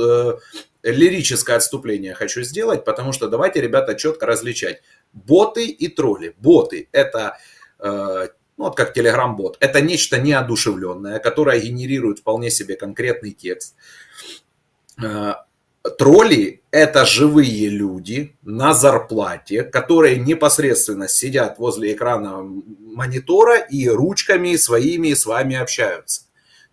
лирическое отступление хочу сделать, потому что давайте, ребята, четко различать боты и тролли. Боты – это ну, вот как Telegram-бот, это нечто неодушевленное, которое генерирует вполне себе конкретный текст. Тролли – это живые люди на зарплате, которые непосредственно сидят возле экрана монитора и ручками своими с вами общаются.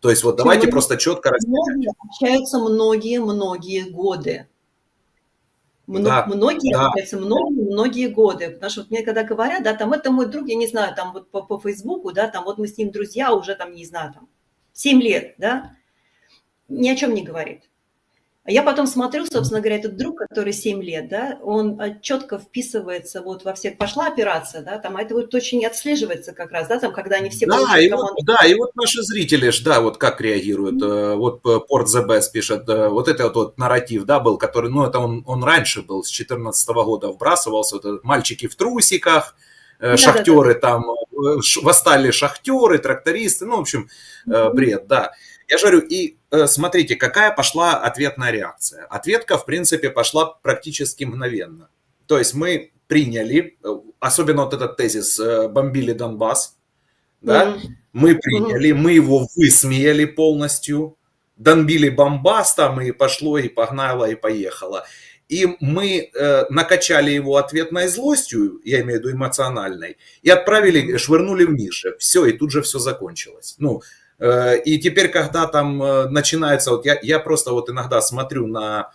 То есть вот Причем давайте просто четко многие разделять. общаются многие-многие годы. Да, Многие да, общаются многие-многие годы. Потому что вот мне когда говорят, да, там это мой друг, я не знаю, там вот по Фейсбуку, да, там вот мы с ним друзья уже там, не знаю, там 7 лет, да, ни о чем не говорит. А я потом смотрю, собственно говоря, этот друг, который 7 лет, да, он четко вписывается вот во все, пошла операция, да, там, а это вот очень отслеживается как раз, да, там, когда они все да, получают и вот, команду. да, и вот наши зрители ж, да, вот как реагируют. Вот Порт the Best пишет, вот это вот нарратив, да, был, который, ну, это он раньше был, с 2014 года вбрасывался, вот этот мальчики в трусиках, Да-да-да. шахтеры там, восстали шахтеры, трактористы, ну, в общем, Мгм. бред, да. Я же говорю, и смотрите, какая пошла ответная реакция. Ответка, в принципе, пошла практически мгновенно. То есть мы приняли, особенно вот этот тезис, бомбили Донбасс, да, Мгм. мы Мгм. приняли, мы его высмеяли полностью, донбили бомбас там, и пошло, и погнало, и поехало. И мы накачали его ответной злостью, я имею в виду эмоциональной, и отправили, Мгм. швырнули в нише. Все, и тут же все закончилось. Ну, и теперь, когда там начинается, вот я просто вот иногда смотрю на,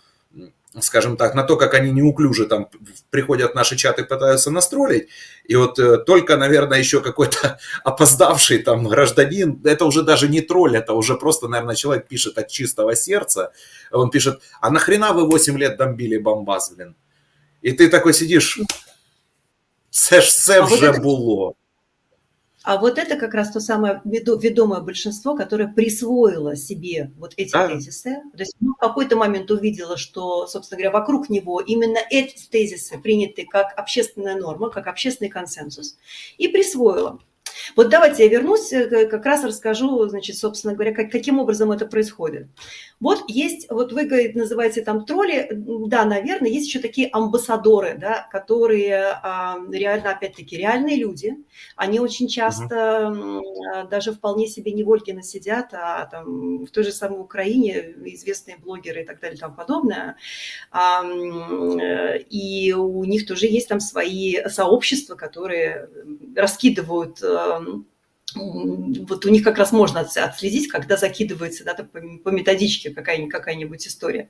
скажем так, на то, как они неуклюже там приходят в наши чаты, пытаются настроить, и вот только, наверное, еще какой-то опоздавший там гражданин, это уже даже не тролль, это уже просто, наверное, человек пишет от чистого сердца, он пишет: а нахрена вы 8 лет бомбили Бомбас, блин? И ты такой сидишь, це А вот вже это, було. А вот это как раз то самое ведомое большинство, которое присвоило себе вот эти Да, тезисы. То есть оно в какой-то момент увидело, что, собственно говоря, вокруг него именно эти тезисы приняты как общественная норма, как общественный консенсус, и присвоило. Вот давайте я вернусь, как раз расскажу, значит, собственно говоря, каким образом это происходит. Вот есть, вот вы называете там тролли, да, наверное, есть еще такие амбассадоры, да, которые реально, опять-таки, реальные люди. Они очень мгм. часто даже вполне себе не в Ольгино сидят, а там в той же самой Украине известные блогеры и так далее и тому подобное. И у них тоже есть там свои сообщества, которые раскидывают, вот у них как раз можно отследить, когда закидывается, да, по методичке какая-нибудь история.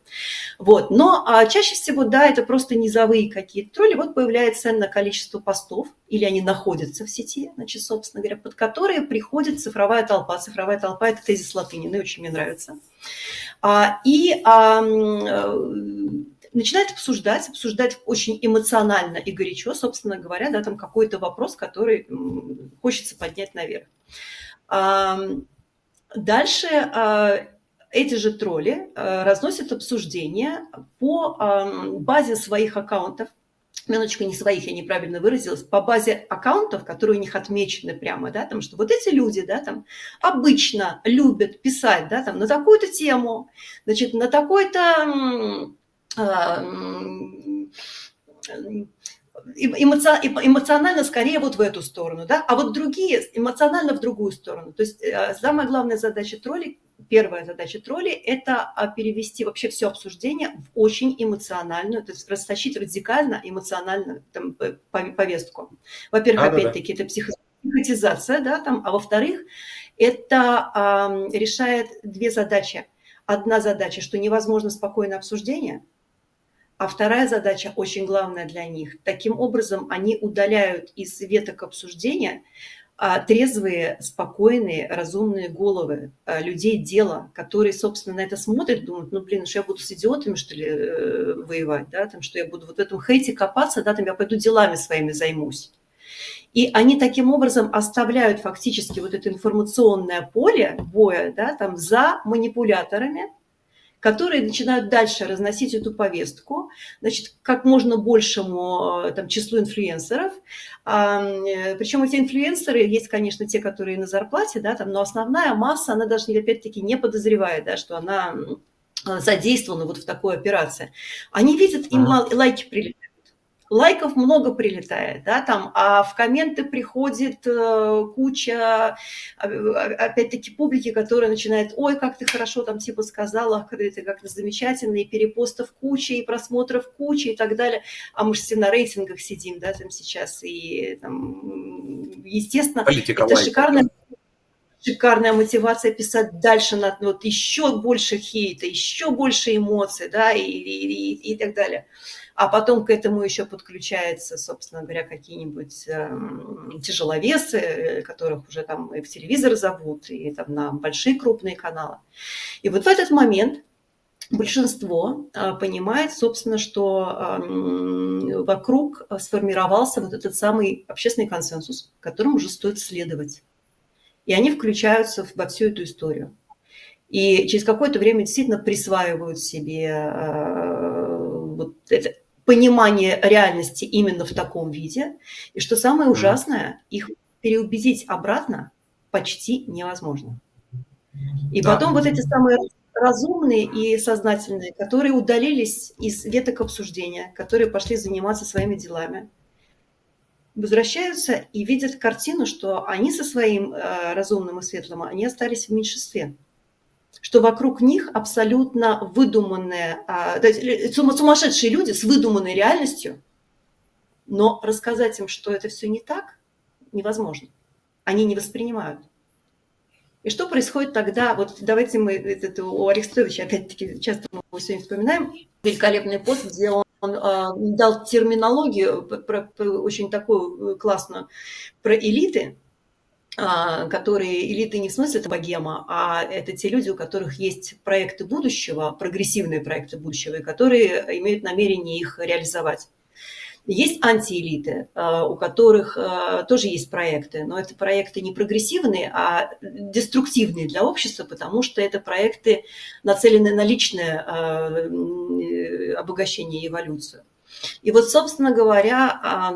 Вот. Но чаще всего, да, это просто низовые какие-то тролли. Вот появляется ценное количество постов, или они находятся в сети, значит, собственно говоря, под которые приходит цифровая толпа. Цифровая толпа – это тезис Латынины, очень мне нравится. И начинает обсуждать очень эмоционально и горячо, собственно говоря, да, там какой-то вопрос, который хочется поднять наверх. Дальше эти же тролли разносят обсуждения по базе своих аккаунтов. Минуточку, не своих, я неправильно выразилась, по базе аккаунтов, которые у них отмечены прямо, да, там, что вот эти люди, да, там, обычно любят писать, да, там, на такую-то тему, значит, на такой-то эмоционально скорее вот в эту сторону, да, а вот другие эмоционально в другую сторону. То есть самая главная задача троллей, первая задача троллей – это перевести вообще все обсуждение в очень эмоциональную, то есть растащить радикально эмоциональную там, повестку. Во-первых, Да-да-да. опять-таки, это психотизация, да, там, а во-вторых, это решает две задачи. Одна задача, что невозможно спокойное обсуждение, а вторая задача, очень главная для них, таким образом они удаляют из веток обсуждения трезвые, спокойные, разумные головы людей дела, которые, собственно, на это смотрят, думают, ну, блин, что я буду с идиотами, что ли, воевать, да, там, что я буду вот в этом хейте копаться, да, там я пойду делами своими займусь. И они таким образом оставляют фактически вот это информационное поле боя, да, там, за манипуляторами, которые начинают дальше разносить эту повестку, значит, как можно большему там, числу инфлюенсеров. Причем эти инфлюенсеры, есть, конечно, те, которые на зарплате, да, там, но основная масса, она даже, опять-таки, не подозревает, да, что она задействована вот в такой операции. Они видят, им Мгм. лайки прилетают. Лайков много прилетает, да, там, а в комменты приходит куча, опять-таки, публики, которая начинает, ой, как ты хорошо там типа сказала, ты как-то замечательно, и перепостов куча, и просмотров куча, и так далее. А мы же все на рейтингах сидим, да, там сейчас, и там, естественно, Политика это лайков, да. шикарная мотивация писать дальше, вот еще больше хейта, еще больше эмоций, да, и так далее. А потом к этому еще подключаются, собственно говоря, какие-нибудь тяжеловесы, которых уже там и в телевизор зовут, и там на большие крупные каналы. И вот в этот момент большинство понимает, собственно, что вокруг сформировался вот этот самый общественный консенсус, которому уже стоит следовать. И они включаются во всю эту историю. И через какое-то время действительно присваивают себе вот это понимание реальности именно в таком виде. И что самое Мгм. ужасное, их переубедить обратно почти невозможно. И Да. потом вот эти самые разумные и сознательные, которые удалились из веток обсуждения, которые пошли заниматься своими делами, возвращаются и видят картину, что они со своим разумным и светлым, они остались в меньшинстве. Что вокруг них абсолютно выдуманные, то есть сумасшедшие люди с выдуманной реальностью, но рассказать им, что это все не так, невозможно. Они не воспринимают. И что происходит тогда? Вот давайте мы у Арестовича, опять-таки, часто мы его сегодня вспоминаем, великолепный пост, где он дал терминологию очень такую классную про элиты, которые элиты не в смысле это богема, а это те люди, у которых есть проекты будущего, прогрессивные проекты будущего, и которые имеют намерение их реализовать. Есть антиэлиты, у которых тоже есть проекты, но это проекты не прогрессивные, а деструктивные для общества, потому что это проекты нацелены на личное обогащение и эволюцию. И вот, собственно говоря,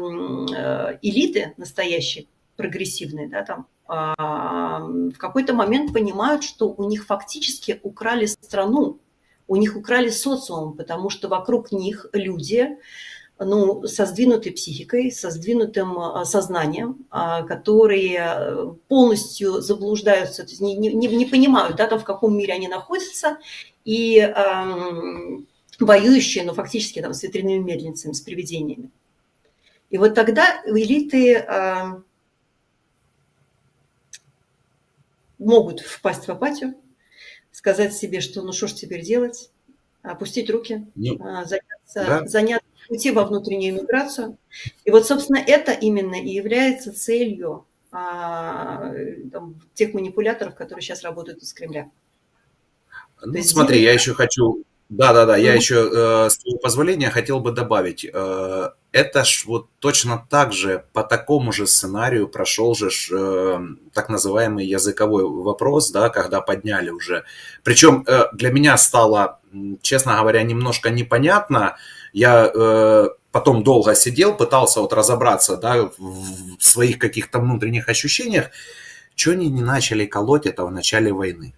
элиты настоящие, прогрессивные, да, там, в какой-то момент понимают, что у них фактически украли страну, у них украли социум, потому что вокруг них люди, ну, со сдвинутой психикой, со сдвинутым сознанием, которые полностью заблуждаются, то есть не понимают, да, там, в каком мире они находятся, и воюющие, но фактически там, с ветряными мельницами, с привидениями. И вот тогда элиты могут впасть в апатию, сказать себе, что ну что ж теперь делать, опустить руки, Да. заняться уйти во внутреннюю миграцию. И вот, собственно, это именно и является целью тех манипуляторов, которые сейчас работают из Кремля. Ну, смотри, я еще хочу... Да, я еще, с твоего позволения, хотел бы добавить. Это ж вот точно так же, по такому же сценарию прошел же так называемый языковой вопрос, да, когда подняли уже. Причем для меня стало, честно говоря, немножко непонятно. Я потом долго сидел, пытался вот разобраться, да, в своих каких-то внутренних ощущениях, что они не начали колоть это в начале войны.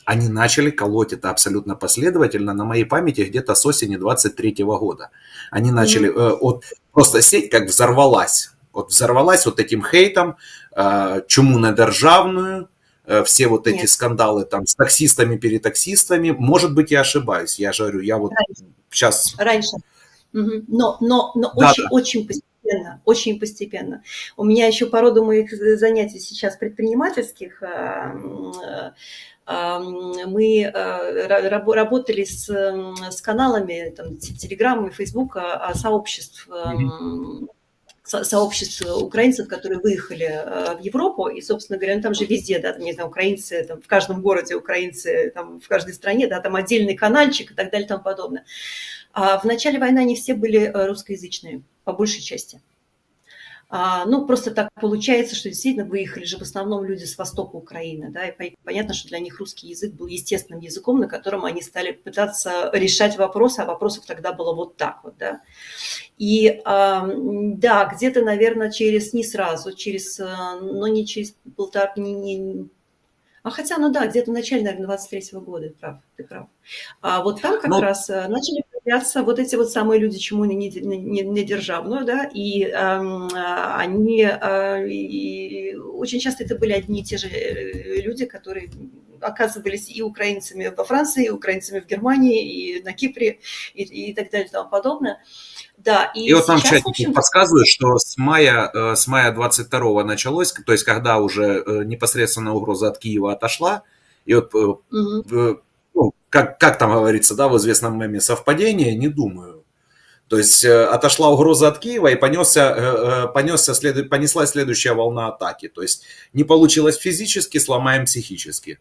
Они начали колоть это абсолютно последовательно на моей памяти где-то с осени 23-го года. Они начали, вот просто сеть как взорвалась. Вот взорвалась вот этим хейтом, чуму на державную, все вот эти скандалы там с таксистами, перетаксистами. Может быть, я ошибаюсь. Я же говорю, я вот сейчас... Раньше. Но Да, очень постепенно, очень постепенно. У меня еще по роду моих занятий сейчас предпринимательских мы работали с каналами там, Телеграма и Фейсбука сообществ, сообществ украинцев, которые выехали в Европу, и, собственно говоря, ну, там же везде, да, там, не знаю, украинцы, там, в каждом городе украинцы, там, в каждой стране, да, там отдельный канальчик и так далее и тому подобное. А в начале войны они все были русскоязычные, по большей части. Ну, просто так получается, что действительно выехали же в основном люди с востока Украины, да, и понятно, что для них русский язык был естественным языком, на котором они стали пытаться решать вопросы, а вопросов тогда было вот так вот, да. И да, где-то, наверное, не сразу, но не через полтора, хотя, ну да, где-то в начале, наверное, 23-го года, ты прав. А вот там как раз начали появляться вот эти вот самые люди, чему не державную, да, и они, и очень часто это были одни и те же люди, которые оказывались и украинцами во Франции, и украинцами в Германии, и на Кипре, и так далее и тому подобное. Да, и вот нам в чатике подсказывают, что с мая 22-го началось, то есть когда уже непосредственно угроза от Киева отошла, и вот, ну, как там говорится, да, в известном меме, совпадение, не думаю. То есть отошла угроза от Киева и понеслась следующая волна атаки. То есть не получилось физически, сломаем психически.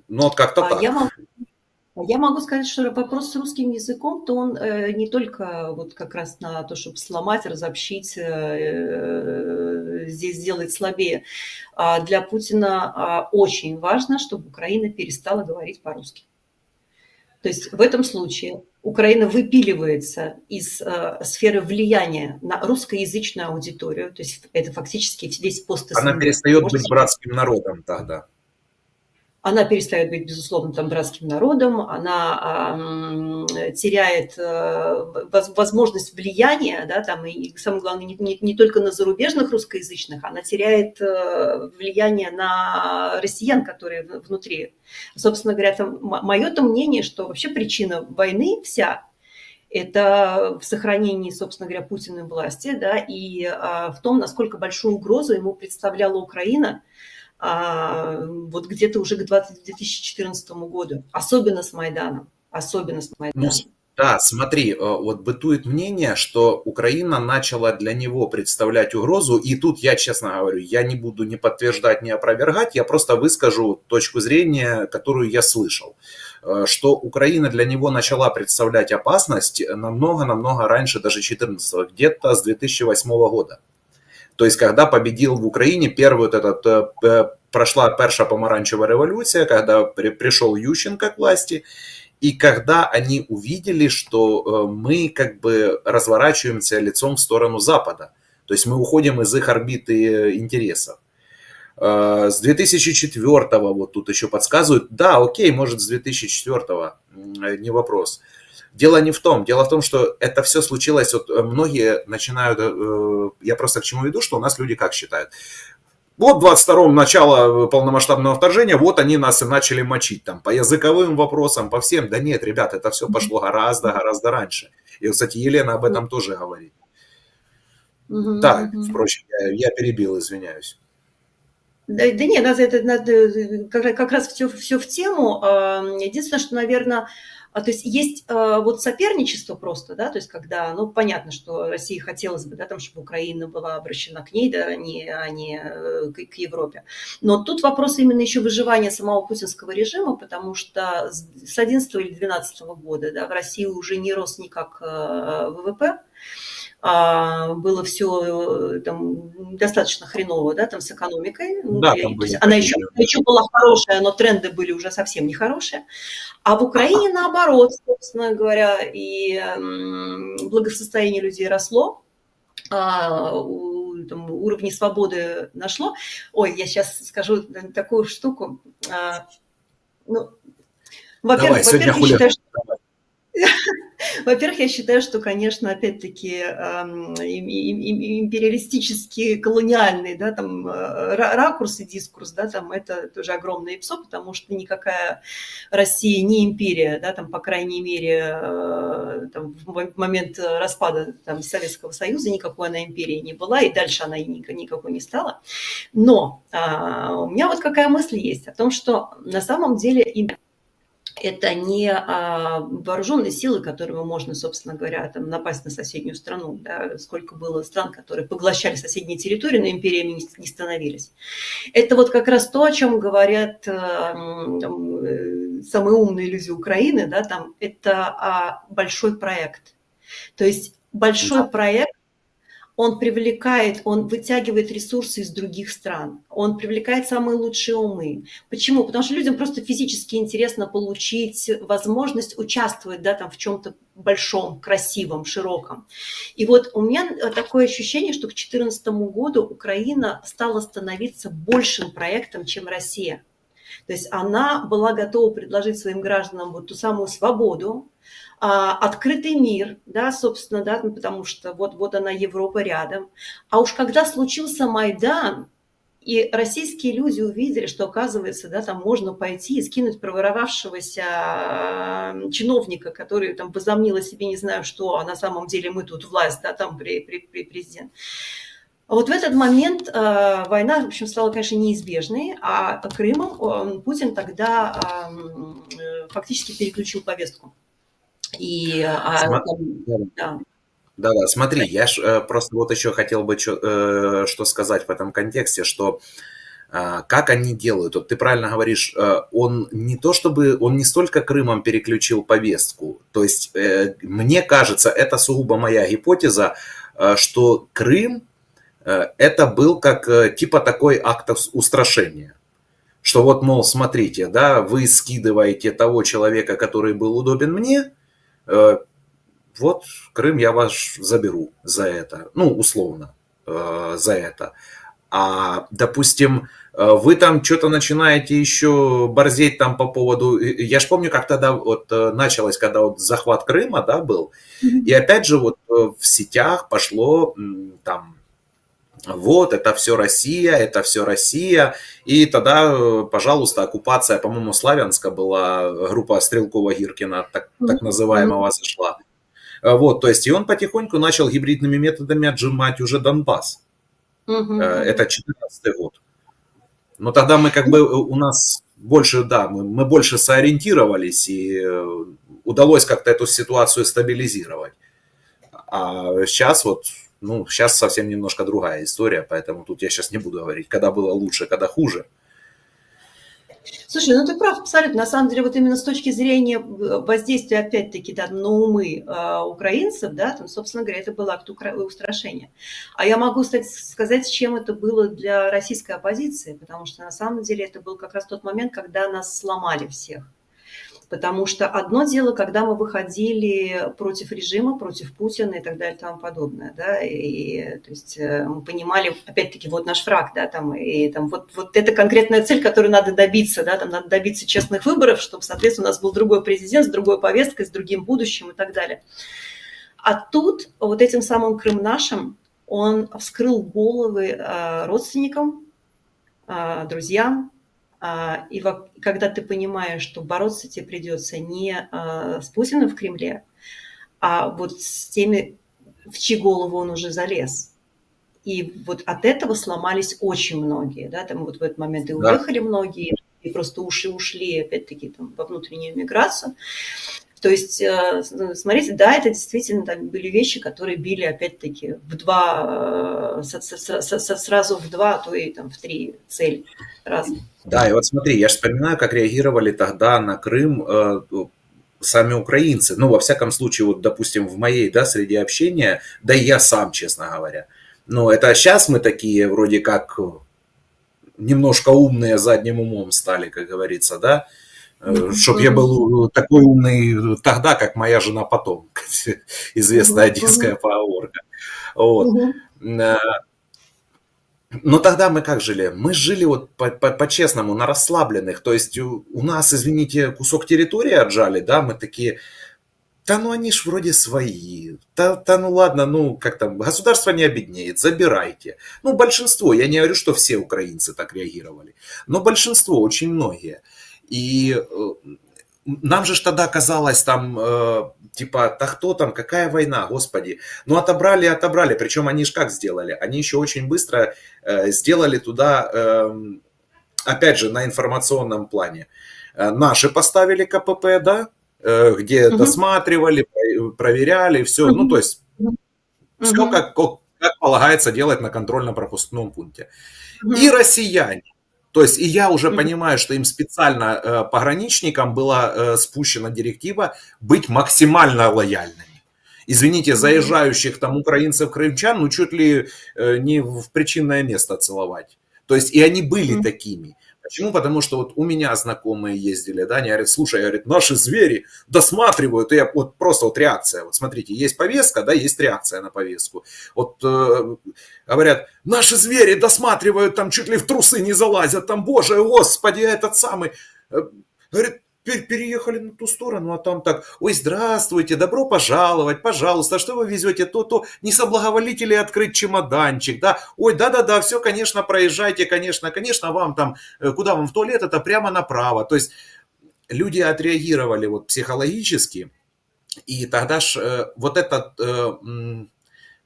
Ну вот как-то так. Я могу сказать, что вопрос с русским языком, то он не только вот как раз на то, чтобы сломать, разобщить, здесь сделать слабее. Для Путина очень важно, чтобы Украина перестала говорить по-русски. То есть в этом случае Украина выпиливается из сферы влияния на русскоязычную аудиторию, то есть это фактически весь пост-СНГ. Она перестает быть братским народом тогда. Она перестает быть, безусловно, там, братским народом, она теряет возможность влияния, да, там, и самое главное, не только на зарубежных русскоязычных, она теряет влияние на россиян, которые внутри. Собственно говоря, мое-то мнение, что вообще причина войны вся это в сохранении, собственно говоря, Путина власти, да, и в том, насколько большую угрозу ему представляла Украина, вот где-то уже к 2014 году, особенно с Майданом. Ну, Да, смотри, вот бытует мнение, что Украина начала для него представлять угрозу, и тут я, честно говорю, я не буду ни подтверждать, ни опровергать, я просто выскажу точку зрения, которую я слышал, что Украина для него начала представлять опасность намного-намного раньше, даже 14 где-то с 2008 года. То есть, когда победил в Украине первый вот этот, прошла перша помаранчевая революция, когда пришел Ющенко к власти, и когда они увидели, что мы как бы разворачиваемся лицом в сторону Запада, то есть мы уходим из их орбиты интересов. С 2004 вот тут еще подсказывают, да, окей, может с 2004, не вопрос. Дело не в том, дело в том, что это все случилось, вот многие начинают, я просто к чему веду, что у нас люди как считают, вот в 22-м начало полномасштабного вторжения, вот они нас и начали мочить там по языковым вопросам, по всем. Да нет, ребят, это все пошло гораздо раньше. И, кстати, Елена об этом тоже говорит. Да, впрочем, я перебил, извиняюсь. Да, да нет, надо как раз все в тему. Единственное, что, наверное, то есть есть вот соперничество просто, да, то есть когда, ну, понятно, что России хотелось бы, да, там, чтобы Украина была обращена к ней, да, а не к Европе. Но тут вопрос именно еще выживания самого путинского режима, потому что с 11 или 12 года, да, в России уже не рос никак ВВП, было все там достаточно хреново, да, там с экономикой. Да, То там есть были она такие. еще была хорошая, но тренды были уже совсем нехорошие. А в Украине наоборот, собственно говоря, и благосостояние людей росло, там, уровни свободы нашло. Ой, я сейчас скажу такую штуку. Ну, Давай, сегодня во-первых, я считаю, что давай. во-первых, я считаю, что, конечно, опять-таки империалистический, колониальный, да, там, ракурс и дискурс, да, там, это тоже огромное ИПСО, потому что никакая Россия не империя, да, там, по крайней мере, там, в момент распада там, Советского Союза никакой она империей не была, и дальше она никакой не стала. Но у меня вот какая мысль есть о том, что на самом деле это не вооруженные силы, которыми можно, собственно говоря, там, напасть на соседнюю страну. Да? Сколько было стран, которые поглощали соседние территории, но империями не становились. Это вот как раз то, о чем говорят там, самые умные люди Украины. Да? Там, это большой проект. То есть большой проект, он привлекает, он вытягивает ресурсы из других стран, он привлекает самые лучшие умы. Почему? Потому что людям просто физически интересно получить возможность участвовать, да, там, в чем-то большом, красивом, широком. И вот у меня такое ощущение, что к 2014 году Украина стала становиться большим проектом, чем Россия. То есть она была готова предложить своим гражданам вот ту самую свободу, открытый мир, да, собственно, да, потому что вот она, Европа рядом. А уж когда случился Майдан, и российские люди увидели, что, оказывается, да, там можно пойти и скинуть проворовавшегося чиновника, который там возомнил о себе не знаю что, а на самом деле мы тут власть, да, там президент. Вот в этот момент война, в общем, стала, конечно, неизбежной, а Крымом Путин тогда фактически переключил повестку. И, да. Да, смотри, я просто вот еще хотел бы что сказать в этом контексте, что как они делают. Вот ты правильно говоришь, он не то чтобы, он не столько Крымом переключил повестку, то есть мне кажется, это сугубо моя гипотеза, что Крым это был как типа такой акт устрашения. Что вот, мол, смотрите, да, вы скидываете того человека, который был удобен мне, вот Крым я вас заберу за это, ну, условно, за это. А, допустим, вы там что-то начинаете еще борзеть там по поводу... Я ж помню, как тогда вот началось, когда вот захват Крыма, да, был. И опять же вот в сетях пошло там... Вот, это все Россия. И тогда, пожалуйста, оккупация, по-моему, Славянска была, группа Стрелкова-Гиркина, так называемого, зашла. Вот, то есть, и он потихоньку начал гибридными методами отжимать уже Донбасс. Это 14-й год. Но тогда мы как бы, у нас больше, да, мы больше сориентировались, и удалось как-то эту ситуацию стабилизировать. А сейчас вот, ну, сейчас совсем немножко другая история, поэтому тут я сейчас не буду говорить, когда было лучше, когда хуже. Слушай, ну ты прав абсолютно. На самом деле, вот именно с точки зрения воздействия, опять-таки, да, на умы украинцев, да, там, собственно говоря, это было акт устрашения. А я могу сказать, чем это было для российской оппозиции, потому что на самом деле это был как раз тот момент, когда нас сломали всех. Потому что одно дело, когда мы выходили против режима, против Путина и так далее и тому подобное, да, и то есть мы понимали, опять-таки, вот наш враг, да, там, и там вот это конкретная цель, которую надо добиться, да, там надо добиться честных выборов, чтобы, соответственно, у нас был другой президент с другой повесткой, с другим будущим и так далее. А тут вот этим самым Крым нашим он вскрыл головы родственникам, друзьям. И когда ты понимаешь, что бороться тебе придется не с Путиным в Кремле, а вот с теми, в чьи голову он уже залез. И вот от этого сломались очень многие. Да? Там вот в этот момент и уехали многие, и просто ушли опять-таки там, во внутреннюю миграцию. То есть, смотрите, да, это действительно там были вещи, которые били, опять-таки, сразу в два, а то и там, в три цель разных. Да, и вот смотри, я же вспоминаю, как реагировали тогда на Крым сами украинцы. Ну, во всяком случае, вот, допустим, в моей, да, среде общения, да и я сам, честно говоря. Но это сейчас мы такие вроде как немножко умные задним умом стали, как говорится, да. Чтоб я был такой умный тогда, как моя жена потом. Известная одесская поговорка. Вот. Но тогда мы как жили? Мы жили вот по-честному, на расслабленных. То есть у нас, извините, кусок территории отжали, да, мы такие, да ну они ж вроде свои, да ну ладно, ну как там, государство не обеднеет, забирайте. Ну большинство, я не говорю, что все украинцы так реагировали, но большинство, очень многие. И нам же тогда казалось там, типа, да кто там, какая война, господи. Ну отобрали, причем они же как сделали? Они еще очень быстро сделали туда, опять же, на информационном плане. Наши поставили КПП, да, где досматривали, проверяли, все. Ну, то есть, все как полагается делать на контрольно-пропускном пункте. И россияне. То есть, и я уже понимаю, что им специально пограничникам была спущена директива быть максимально лояльными. Извините, заезжающих там украинцев, крымчан, ну чуть ли не в причинное место целовать. То есть, и они были такими. Почему? Потому что вот у меня знакомые ездили, да, они говорят, слушай, говорят, наши звери досматривают, и я, вот просто вот реакция, вот смотрите, есть повестка, да, есть реакция на повестку. Вот говорят, наши звери досматривают, там чуть ли в трусы не залазят, там, боже, господи, этот самый, говорит, переехали на ту сторону, а там так, ой, здравствуйте, добро пожаловать, пожалуйста, что вы везете, то, не соблаговолите ли открыть чемоданчик, да, ой, да, все, конечно, проезжайте, конечно, вам там, куда вам в туалет, это прямо направо, то есть люди отреагировали вот психологически, и тогда ж вот этот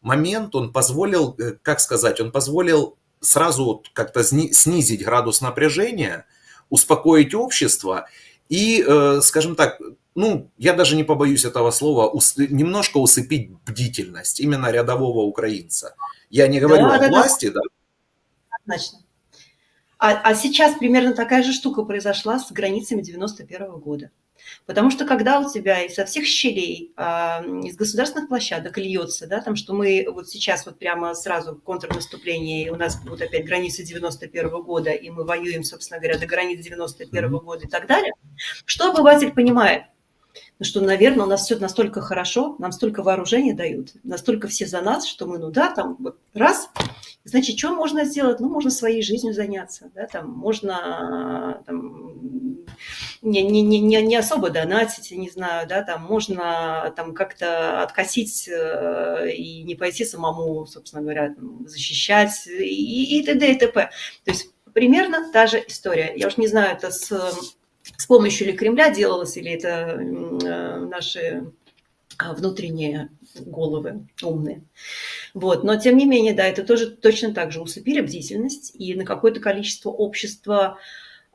момент, он позволил, как сказать, он позволил сразу вот как-то снизить градус напряжения, успокоить общество, и, скажем так, ну, я даже не побоюсь этого слова, немножко усыпить бдительность именно рядового украинца. Я не говорю о власти, да. Однозначно. А сейчас примерно такая же штука произошла с границами 91 года. Потому что когда у тебя изо всех щелей, из государственных площадок льется, да, там, что мы вот сейчас вот прямо сразу контрнаступление, и у нас будут опять границы 91 года, и мы воюем, собственно говоря, до границ 91 года и так далее, что обыватель понимает? Ну, что, наверное, у нас все настолько хорошо, нам столько вооружения дают, настолько все за нас, что мы, ну да, там вот раз, значит, что можно сделать? Ну, можно своей жизнью заняться, да, там, можно там, не особо донатить, не знаю, да, там, можно там как-то откосить и не пойти самому, собственно говоря, там, защищать и т.д. и т.п. То есть примерно та же история. Я уж не знаю, это с помощью ли Кремля делалось, или это наши внутренние головы умные. Вот. Но, тем не менее, да, это тоже точно так же усыпили бдительность, и на какое-то количество общества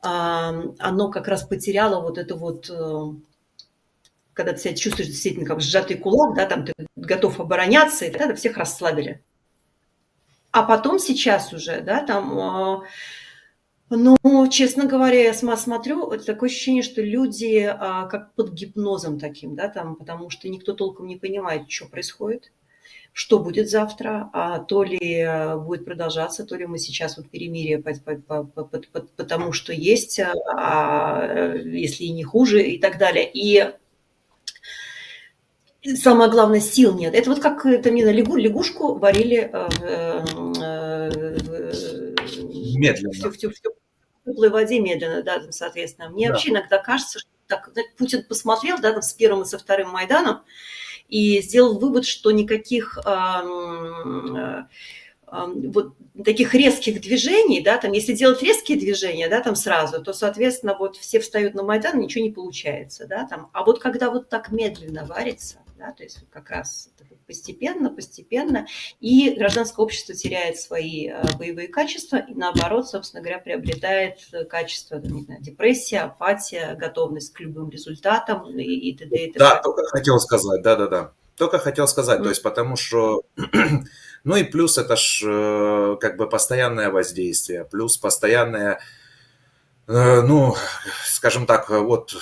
оно как раз потеряло вот эту вот когда ты себя чувствуешь действительно как сжатый кулак, да, там ты готов обороняться, и тогда всех расслабили. А потом сейчас уже, да, там, ну, честно говоря, я смотрю, это такое ощущение, что люди как под гипнозом таким, да, там, потому что никто толком не понимает, что происходит, что будет завтра, то ли будет продолжаться, то ли мы сейчас вот перемирие потому что есть, если и не хуже, и так далее. И самое главное, сил нет. Это вот как это не лягушку варили Медленно. в теплой воде медленно, да, там, соответственно. Мне Да. вообще иногда кажется, что так, Путин посмотрел, да, там, с первым и со вторым Майданом и сделал вывод, что никаких вот таких резких движений, да, там, если делать резкие движения, да, там сразу, то, соответственно, вот все встают на Майдан, ничего не получается, да, там, а вот когда вот так медленно варится, да, то есть как раз постепенно, и гражданское общество теряет свои боевые качества, и наоборот, собственно говоря, приобретает качество, не знаю, депрессия, апатия, готовность к любым результатам и т.д. и Да, т.п. только хотел сказать, да-да-да. Только хотел сказать, то М. есть потому что, ну и плюс это ж как бы постоянное воздействие, плюс постоянное, ну, скажем так, вот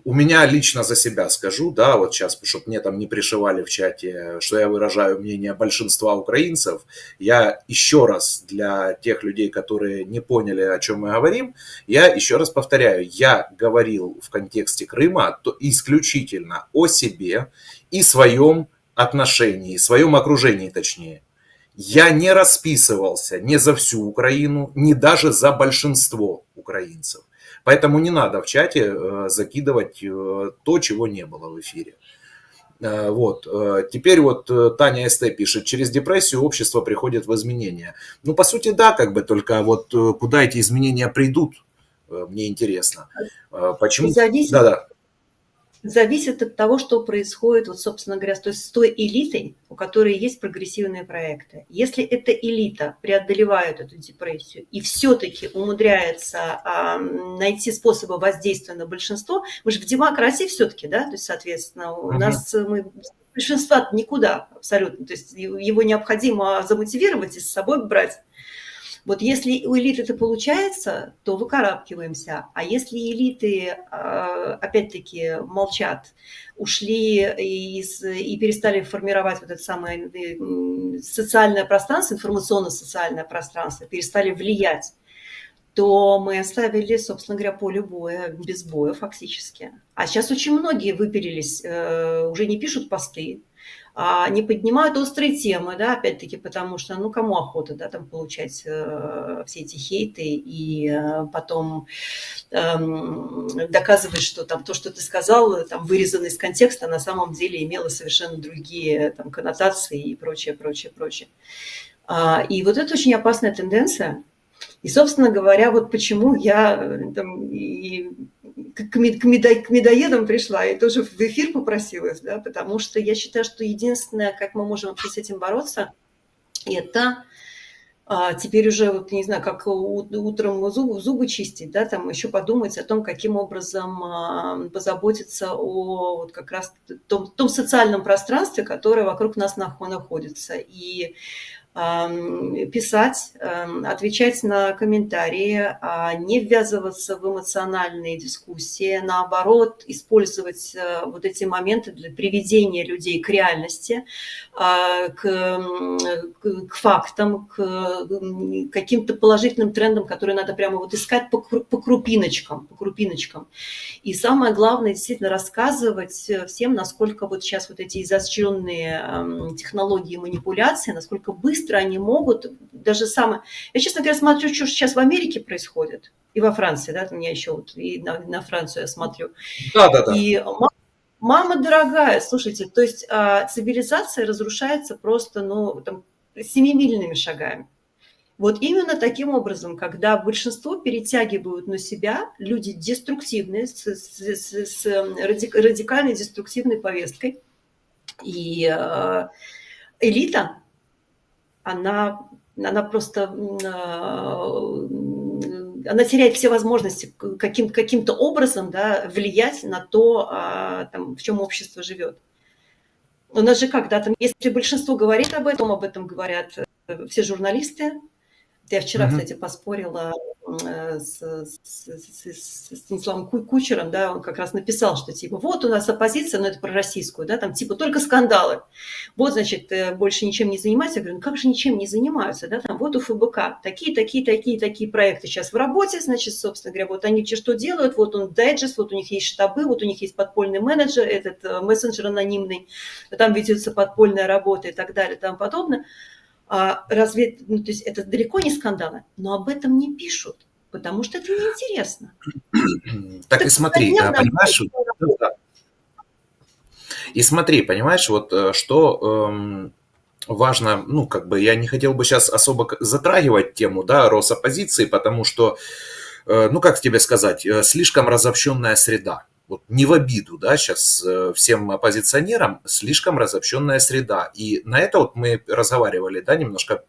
у меня лично за себя скажу, да, вот сейчас, чтобы мне там не пришивали в чате, что я выражаю мнение большинства украинцев, я еще раз для тех людей, которые не поняли, о чем мы говорим, я еще раз повторяю, я говорил в контексте Крыма исключительно о себе и своем отношении, своем окружении точнее. Я не расписывался ни за всю Украину, ни даже за большинство украинцев. Поэтому не надо в чате закидывать то, чего не было в эфире. Вот. Теперь вот Таня СТ пишет, через депрессию общество приходит в изменения. Ну, по сути, да, как бы, только вот куда эти изменения придут, мне интересно. Почему? Зависит Да-да. Зависит от того, что происходит, вот, собственно говоря, с той элитой, у которой есть прогрессивные проекты. Если эта элита преодолевает эту депрессию и все-таки умудряется найти способы воздействия на большинство, мы же в демократии все-таки, да, то есть, соответственно, у Мгм. нас большинства никуда абсолютно, то есть его необходимо замотивировать и с собой брать. Вот если у элит это получается, то выкарабкиваемся. А если элиты, опять-таки, молчат, ушли и перестали формировать вот это самое социальное пространство, информационно-социальное пространство, перестали влиять, то мы оставили, собственно говоря, поле боя без боя фактически. А сейчас очень многие выпилились, уже не пишут посты, не поднимают острые темы, да, опять-таки, потому что, ну, кому охота, да, там получать все эти хейты и потом доказывать, что там то, что ты сказал, там вырезано из контекста, на самом деле имело совершенно другие там коннотации и прочее, прочее, прочее. И вот это очень опасная тенденция. И, собственно говоря, вот почему я там и к медоедам пришла и тоже в эфир попросилась, да, потому что я считаю, что единственное, как мы можем вообще с этим бороться, это теперь уже, вот, не знаю, как утром зубы чистить, да, там еще подумать о том, каким образом позаботиться о вот как раз том социальном пространстве, которое вокруг нас находится. И писать, отвечать на комментарии, не ввязываться в эмоциональные дискуссии, наоборот, использовать вот эти моменты для приведения людей к реальности, к фактам, к каким-то положительным трендам, которые надо прямо вот искать по крупиночкам. И самое главное, действительно рассказывать всем, насколько вот сейчас вот эти изощренные технологии манипуляции, насколько быстро они могут, даже самое... Я, честно говоря, смотрю, что сейчас в Америке происходит, и во Франции, да, у меня еще вот, и на Францию я смотрю. Да-да-да. И мама дорогая, слушайте, то есть цивилизация разрушается просто, ну, там, семимильными шагами. Вот именно таким образом, когда большинство перетягивают на себя люди деструктивные, с радикальной деструктивной повесткой. И элита, она просто она теряет все возможности каким-то образом, да, влиять на то, там, в чем общество живет. У нас же как, да, там, если большинство говорит об этом говорят все журналисты. Я вчера, Мгм. кстати, поспорила с Станиславом Кучером, да, он как раз написал, что типа вот у нас оппозиция, но это пророссийскую, да, там типа только скандалы. Вот, значит, больше ничем не занимаются. Я говорю, ну как же ничем не занимаются, да, там вот у ФБК такие проекты сейчас в работе, значит, собственно говоря, вот они что делают, вот он дайджест, вот у них есть штабы, вот у них есть подпольный менеджер, этот мессенджер анонимный, там ведется подпольная работа и так далее и тому подобное. Разве, ну, то есть это далеко не скандалы, но об этом не пишут, потому что это неинтересно. Так и Это смотри, каждодневная понимаешь, работа. и смотри, понимаешь, вот что важно, ну, как бы я не хотел бы сейчас особо затрагивать тему, да, Росоппозиции, потому что, ну, как тебе сказать, слишком разобщенная среда. Вот не в обиду, да, сейчас всем оппозиционерам слишком разобщенная среда. И на это вот мы разговаривали, да, немножко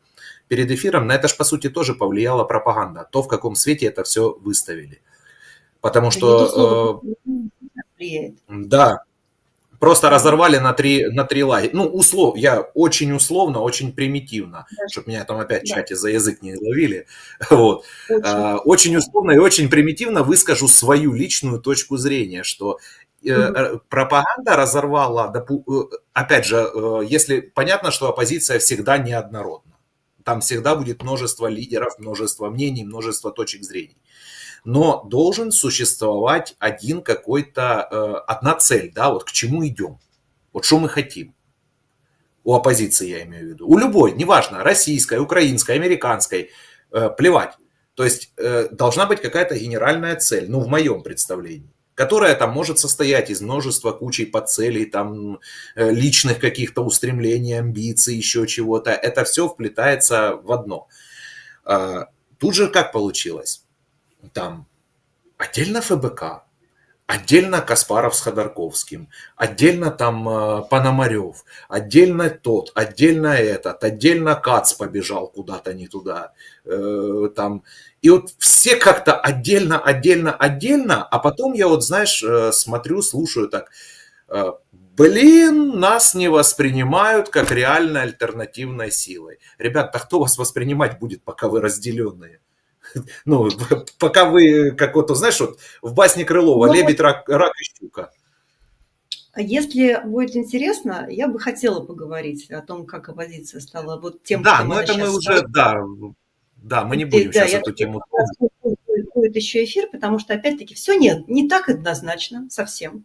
перед эфиром, на это же, по сути, тоже повлияла пропаганда, то, в каком свете это все выставили. Потому Да не то слово что, влияет. да, просто Мгм. разорвали на три лагеря. Ну, я очень условно, очень примитивно, Даже, чтобы меня там опять в да, чате за язык не ловили. Вот. очень. Очень условно и очень примитивно выскажу свою личную точку зрения, что Мгм. пропаганда разорвала, опять же, если понятно, что оппозиция всегда неоднородна. Там всегда будет множество лидеров, множество мнений, множество точек зрения. Но должен существовать один какой-то, одна цель, да, вот к чему идем, вот что мы хотим. У оппозиции я имею в виду. У любой, неважно, российской, украинской, американской, плевать. То есть должна быть какая-то генеральная цель, ну, в моем представлении, которая там может состоять из множества кучей подцелей, там, личных каких-то устремлений, амбиций, еще чего-то. Это все вплетается в одно. Тут же как получилось? Там отдельно ФБК, отдельно Каспаров с Ходорковским, отдельно там Пономарев, отдельно тот, отдельно этот, отдельно Кац побежал куда-то не туда. Там. И вот все как-то отдельно, отдельно, отдельно, а потом я вот, знаешь, смотрю, слушаю так, блин, нас не воспринимают как реально альтернативной силой. Ребят, а кто вас воспринимать будет, пока вы разделенные? Ну, пока вы, как вот, знаешь, вот в басне Крылова Но вот, «Лебедь, рак и щука». если будет интересно, я бы хотела поговорить о том, как оппозиция стала вот тем, Да, кем но она это мы сейчас стала. уже, да, мы не будем Да, сейчас я эту думаю, тему как раз трогать. будет еще эфир, потому что, опять-таки, все не так однозначно совсем.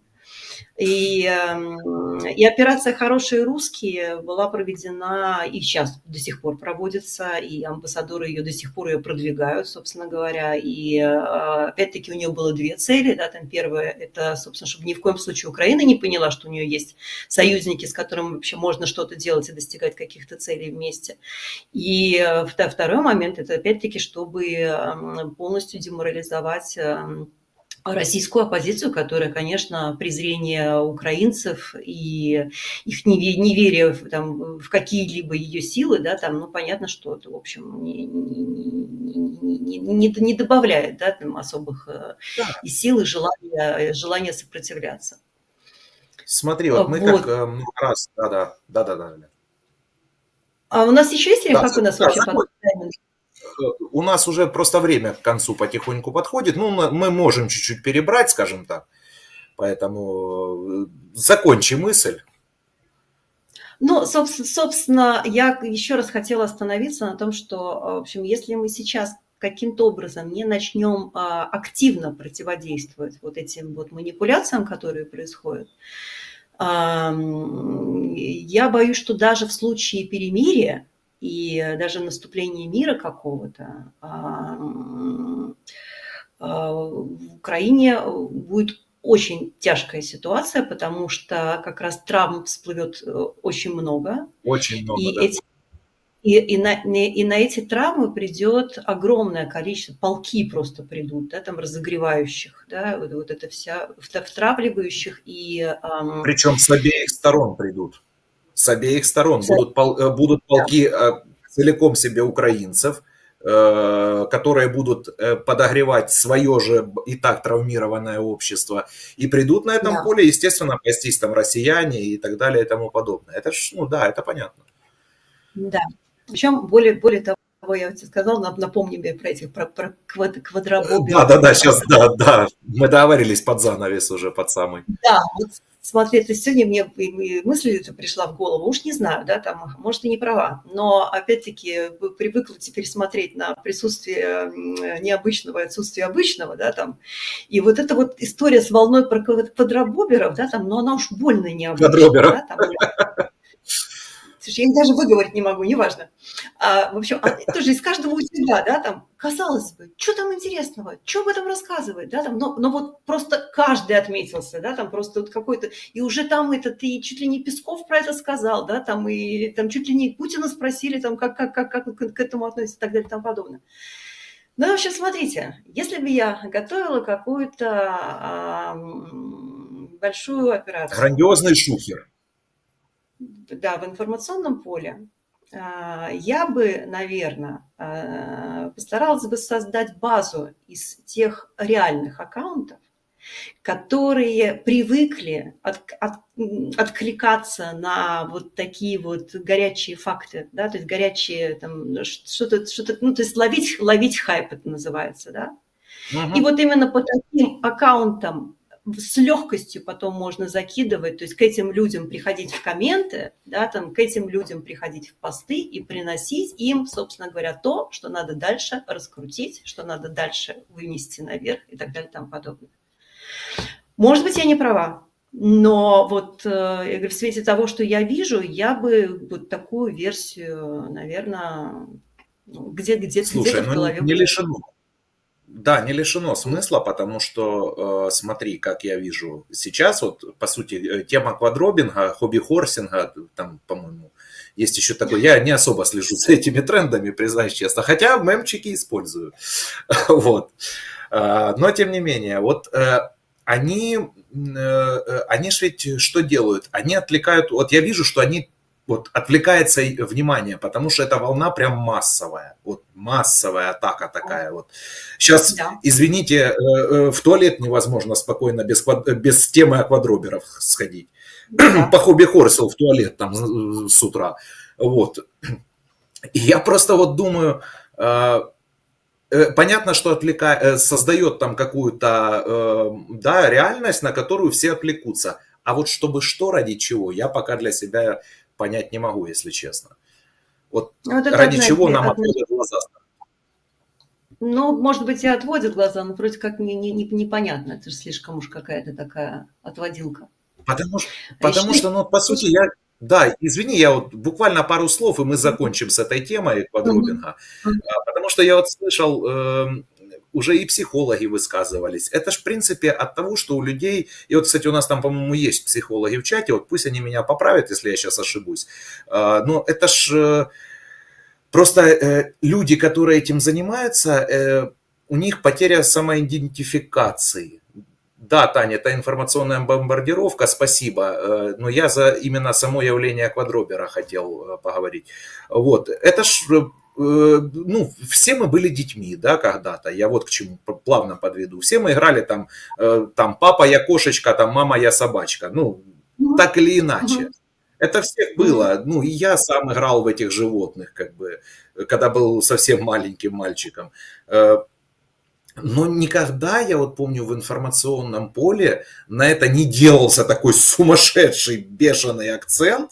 И операция «Хорошие русские» была проведена и сейчас до сих пор проводится, и амбассадоры ее до сих пор ее продвигают, собственно говоря. И опять-таки у нее было две цели. Да, там первая – это, собственно, чтобы ни в коем случае Украина не поняла, что у нее есть союзники, с которыми вообще можно что-то делать и достигать каких-то целей вместе. И второй момент – это опять-таки, чтобы полностью деморализовать российскую оппозицию, которая, конечно, презрение украинцев и их неверие в какие-либо ее силы, да, там, ну, понятно, что это, в общем, не добавляет, да, там, особых Да. и сил, и желания сопротивляться. Смотри, вот мы как Вот. много раз, да. А у нас еще есть время? Да, Как у нас да, вообще по таймингу? у нас уже просто время к концу потихоньку подходит. Ну, мы можем чуть-чуть перебрать, скажем так. Поэтому закончи мысль. Ну, собственно, я еще раз хотела остановиться на том, что, в общем, если мы сейчас каким-то образом не начнем активно противодействовать вот этим вот манипуляциям, которые происходят, я боюсь, что даже в случае перемирия и даже наступления мира какого-то в Украине будет очень тяжкая ситуация, потому что как раз травм всплывет очень много, Очень много, и, да. эти, и на эти травмы придет огромное количество, полки просто придут, да, там разогревающих, да, вот это вся, втравливающих и Причем с обеих сторон придут. С обеих сторон. Будут да, полки целиком себе украинцев, которые будут подогревать свое же и так травмированное общество, и придут на этом Да. поле, естественно, пастись там россияне и так далее и тому подобное. Это ж, ну да, это понятно. Да. Причем более того, я тебе сказала, напомни мне про этих, про квадробоберов. Да, сейчас, да, мы договорились под занавес уже, под самый. Да, вот смотри, ты сегодня мне мысль эта пришла в голову, уж не знаю, да, там, может, и не права, но, опять-таки, привыкла теперь смотреть на присутствие необычного и отсутствие обычного, да, там, и вот эта вот история с волной про квадробоберов, да, там, но она уж больно необычная, Квадроберов. да, там, слушай, я их даже выговорить не могу, неважно. В общем, тоже из каждого утюга, да, там, казалось бы, что там интересного, что об этом рассказывать, да, там, но вот просто каждый отметился, да, там просто вот какой-то, и уже там этот, и чуть ли не Песков про это сказал, да, там, и там чуть ли не Путина спросили, там, как к этому относится и так далее и тому подобное. Ну, в общем, смотрите, если бы я готовила какую-то большую операцию, Грандиозный шухер. да, в информационном поле, я бы, наверное, постаралась бы создать базу из тех реальных аккаунтов, которые привыкли откликаться на вот такие вот горячие факты, да, то есть горячие, там, что-то, ну, то есть ловить хайп это называется, да. И вот именно по таким аккаунтам с легкостью потом можно закидывать, то есть к этим людям приходить в комменты, да, там, к этим людям приходить в посты и приносить им, собственно говоря, то, что надо дальше раскрутить, что надо дальше вынести наверх и так далее и тому подобное. Может быть, я не права, но вот я говорю, в свете того, что я вижу, я бы вот такую версию, наверное, где-то в голове не бы. лишено. Да, не лишено смысла, потому что, смотри, как я вижу сейчас, вот, по сути, тема квадробинга, хобби-хорсинга, там, по-моему, есть еще такой, я не особо слежу за этими трендами, признаюсь честно, хотя мемчики использую, вот. Но, тем не менее, вот они ж ведь что делают? Они отвлекают, вот я вижу, что они вот отвлекается внимание, потому что эта волна прям массовая, вот массовая атака такая вот. Сейчас, Да. извините, в туалет невозможно спокойно без темы о квадроберах сходить. Да. По хобби-хорсу в туалет там с утра. Вот. И я просто вот думаю, понятно, что создает там какую-то, да, реальность, на которую все отвлекутся. А вот чтобы что, ради чего, я пока для себя понять не могу, если честно. Вот Вот это ради чего нам отводят глаза? Ну, может быть, и отводят глаза, но вроде как непонятно. Это же слишком уж какая-то такая отводилка. Потому что, ну, по сути, да, извини, я вот буквально пару слов, и мы закончим с этой темой квадробинга. Потому что я вот слышал, уже и психологи высказывались. Это ж, в принципе, от того, что у людей... И вот, кстати, у нас там, по-моему, есть психологи в чате, вот пусть они меня поправят, если я сейчас ошибусь. Но это ж... Просто люди, которые этим занимаются, у них потеря самоидентификации. Да, Таня, это информационная бомбардировка, спасибо, но я за именно само явление квадробера хотел поговорить. Вот, это ж, ну, все мы были детьми, да, когда-то, я вот к чему плавно подведу. Все мы играли там папа, я кошечка, там мама, я собачка, ну, так или иначе. Это всех было, ну, и я сам играл в этих животных, как бы, когда был совсем маленьким мальчиком. Но никогда, я вот помню, в информационном поле на это не делался такой сумасшедший, бешеный акцент,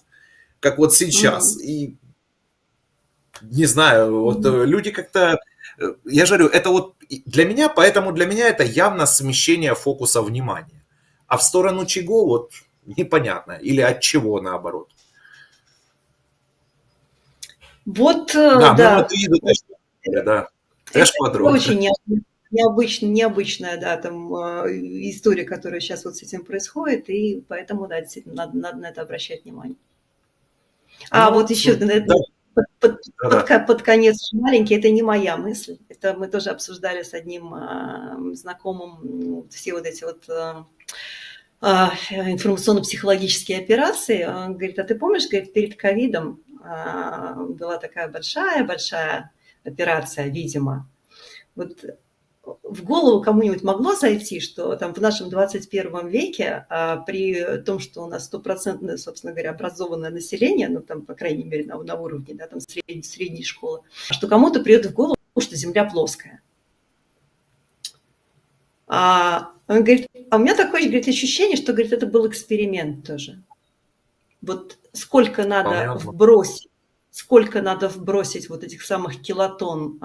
как вот сейчас. И не знаю, вот люди как-то... Я же говорю, это вот для меня, поэтому для меня это явно смещение фокуса внимания. А в сторону чего, вот непонятно. Или от чего, наоборот. Вот, Да, да. мы виды, да. Это очень необычная, да, там история, которая сейчас вот с этим происходит, и поэтому, да, действительно, надо на это обращать внимание. А вот еще под конец маленький, это не моя мысль, это мы тоже обсуждали с одним знакомым все вот эти вот информационно-психологические операции. Он говорит, а ты помнишь, говорит, перед ковидом была такая большая операция, видимо. Вот в голову кому-нибудь могло зайти, что там в нашем 21 веке, при том, что у нас стопроцентное, собственно говоря, образованное население, ну там, по крайней мере, на уровне, да, там средней школы, что кому-то придет в голову, что Земля плоская. Он говорит, у меня такое, говорит, ощущение, что, говорит, это был эксперимент тоже. Вот сколько надо вбросить вот этих самых килотонн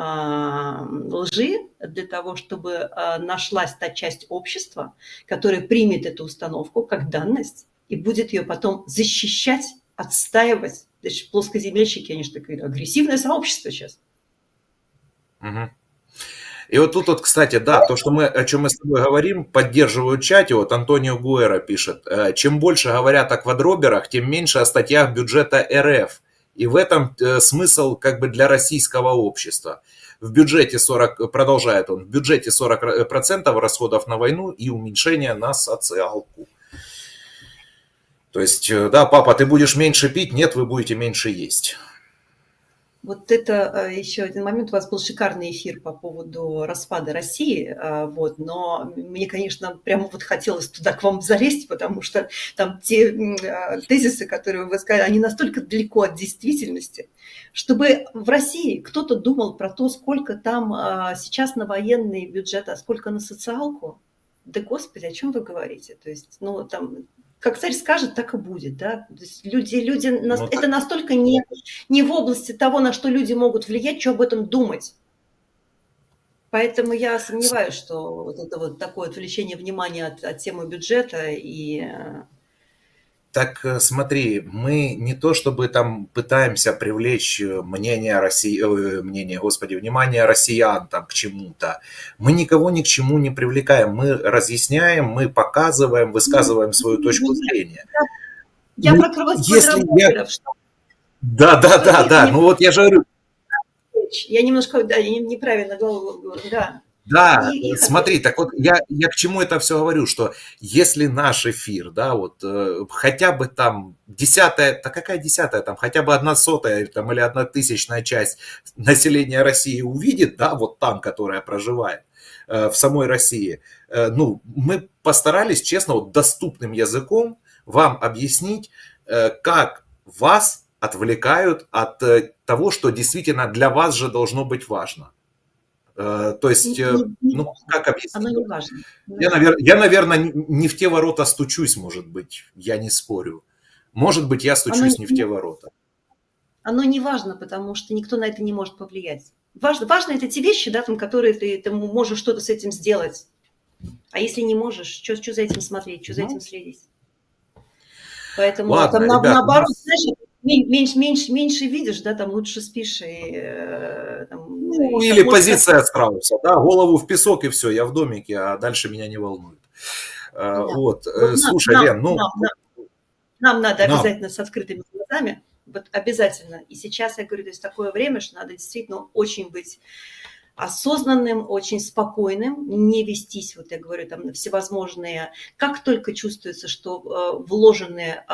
лжи для того, чтобы нашлась та часть общества, которая примет эту установку как данность и будет ее потом защищать, отстаивать. Значит, плоскоземельщики, они же такие агрессивное сообщество сейчас. Угу. И вот тут, кстати, да, то, что о чем мы с тобой говорим, поддерживают в чате. Вот Антонио Гуэра пишет: чем больше говорят о квадроберах, тем меньше о статьях бюджета РФ. И в этом смысл как бы для российского общества. В бюджете 40%, продолжает он, в бюджете 40% расходов на войну и уменьшение на социалку. То есть, да, папа, ты будешь меньше пить, нет, вы будете меньше есть. Вот это еще один момент. У вас был шикарный эфир по поводу распада России, вот, но мне, конечно, прямо вот хотелось туда к вам залезть, потому что там те тезисы, которые вы сказали, они настолько далеко от действительности, чтобы в России кто-то думал про то, сколько там сейчас на военный бюджет, а сколько на социалку. Да, господи, о чем вы говорите? То есть, ну, там... Как царь скажет, так и будет, да. То есть это настолько не в области того, на что люди могут влиять, что об этом думать. Поэтому я сомневаюсь, что вот это вот такое отвлечение внимания от темы бюджета и... Так смотри, мы не то чтобы там пытаемся привлечь внимание россиян там к чему-то. Мы никого ни к чему не привлекаем. Мы разъясняем, мы показываем, высказываем свою точку зрения. Я про квадроберов. Да. Ну вот я же говорю. Я немножко, да, неправильно говорю, да. Да, смотри, так вот я к чему это все говорю, что если наш эфир, да, вот хотя бы там 10-я, да какая 10-я, там хотя бы 1/100 там, или 1/1000 часть населения России увидит, да, вот там, которая проживает в самой России, ну, мы постарались, честно, вот доступным языком вам объяснить, как вас отвлекают от того, что действительно для вас же должно быть важно. То есть, ну, как объяснить? Оно не важно. Я, наверное, не в те ворота стучусь, может быть, я не спорю. Может быть, я стучусь не в те ворота. Оно не важно, потому что никто на это не может повлиять. Важно это те вещи, да, там, которые ты можешь что-то с этим сделать. А если не можешь, что за этим смотреть, что за этим следить? Поэтому ладно, там, ребят, наоборот, знаешь, меньше видишь, да, там лучше спишь и... Ну, или позиция страуса, да, голову в песок и все, я в домике, а дальше меня не волнует. Да. Вот, слушай, Лен, ну... Нам надо обязательно с открытыми глазами, вот обязательно. И сейчас, я говорю, то есть такое время, что надо действительно очень быть осознанным, очень спокойным, не вестись, вот я говорю, там на всевозможные, как только чувствуется, что вложены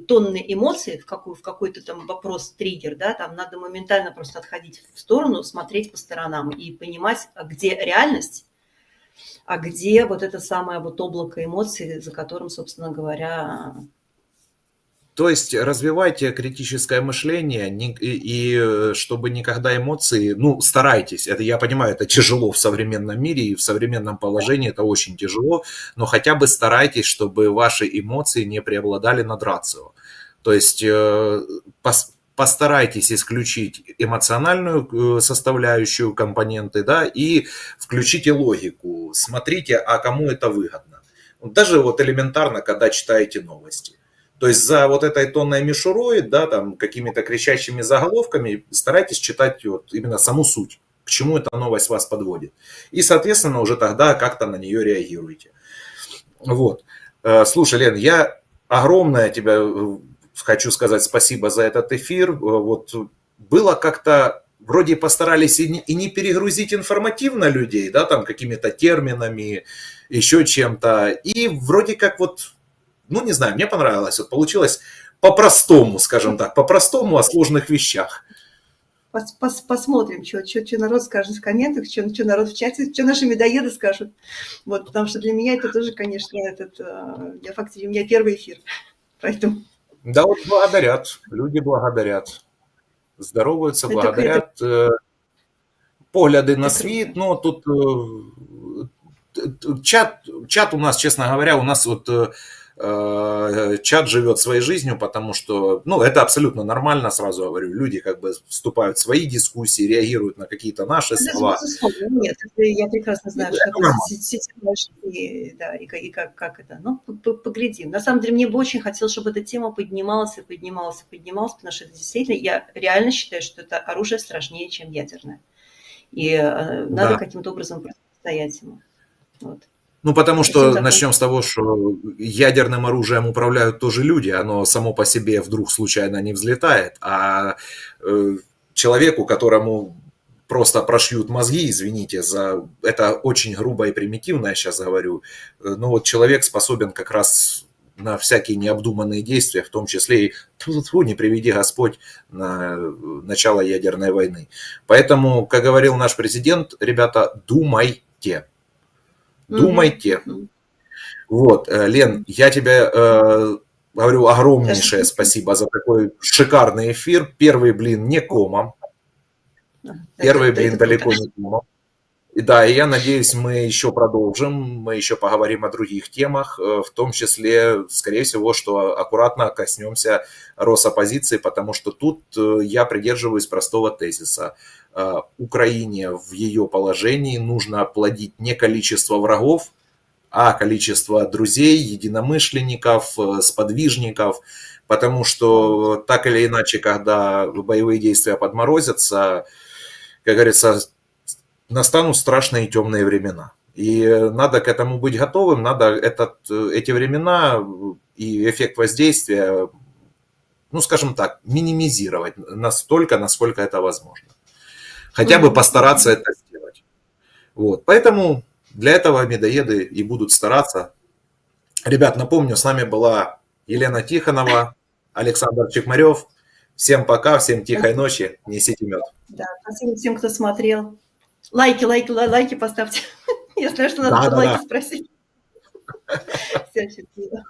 тонны эмоций в какой-то там вопрос, триггер, да, там надо моментально просто отходить в сторону, смотреть по сторонам и понимать, где реальность, а где вот это самое вот облако эмоций, за которым, собственно говоря... То есть развивайте критическое мышление, и чтобы никогда эмоции, ну, старайтесь, это я понимаю, это тяжело в современном мире и в современном положении, это очень тяжело, но хотя бы старайтесь, чтобы ваши эмоции не преобладали над рацио. То есть постарайтесь исключить эмоциональную составляющую компоненты, да, и включите логику, смотрите, а кому это выгодно. Даже вот элементарно, когда читаете новости. То есть за вот этой тонной мишурой, да, там какими-то кричащими заголовками старайтесь читать вот именно саму суть, к чему эта новость вас подводит. И, соответственно, уже тогда как-то на нее реагируйте. Вот. Слушай, Лен, я огромное тебе хочу сказать спасибо за этот эфир. Вот было как-то, вроде постарались и не перегрузить информативно людей, да, там какими-то терминами, еще чем-то. И вроде как вот... Ну, не знаю, мне понравилось. Вот получилось по-простому, скажем так, по-простому о сложных вещах. посмотрим, что народ скажет в комментах, что народ в чате, что наши медоеды скажут. Вот, потому что для меня это тоже, конечно, я фактически, у меня первый эфир. Поэтому... Да, вот благодарят, люди благодарят, здороваются, благодарят. Погляды на світ, ну, тут чат у нас, честно говоря, у нас вот чат живет своей жизнью, потому что, ну, это абсолютно нормально, сразу говорю, люди как бы вступают в свои дискуссии, реагируют на какие-то наши слова. Безусловно, нет, я прекрасно знаю, что это сети большие, да, и как это, ну, поглядим. На самом деле, мне бы очень хотелось, чтобы эта тема поднималась, потому что это действительно, я реально считаю, что это оружие страшнее, чем ядерное. И надо каким-то образом противостоять ему. Вот. Ну, потому что начнем с того, что ядерным оружием управляют тоже люди, оно само по себе вдруг случайно не взлетает, а человеку, которому просто прошьют мозги, извините за это очень грубо и примитивно, я сейчас говорю, но вот человек способен как раз на всякие необдуманные действия, в том числе и, не приведи Господь, на начало ядерной войны. Поэтому, как говорил наш президент, ребята, думайте. Думайте. Вот, Лен, я тебе говорю огромнейшее спасибо за такой шикарный эфир. Первый блин не комом. Первый блин далеко не комом. И да, и я надеюсь, мы еще продолжим, мы еще поговорим о других темах, в том числе, скорее всего, что аккуратно коснемся Росоппозиции, потому что тут я придерживаюсь простого тезиса. Украине в ее положении нужно плодить не количество врагов, а количество друзей, единомышленников, сподвижников, потому что так или иначе, когда боевые действия подморозятся, как говорится, настанут страшные темные времена. И надо к этому быть готовым, надо эти времена и эффект воздействия, ну, скажем так, минимизировать настолько, насколько это возможно. Хотя бы постараться это сделать. Вот. Поэтому для этого медоеды и будут стараться. Ребят, напомню, с нами была Елена Тихонова, Александр Чекмарев. Всем пока, всем тихой ночи, несите мед. Да, спасибо всем, кто смотрел. Лайки поставьте. Я знаю, что надо под лайки спросить. Всем счастливо.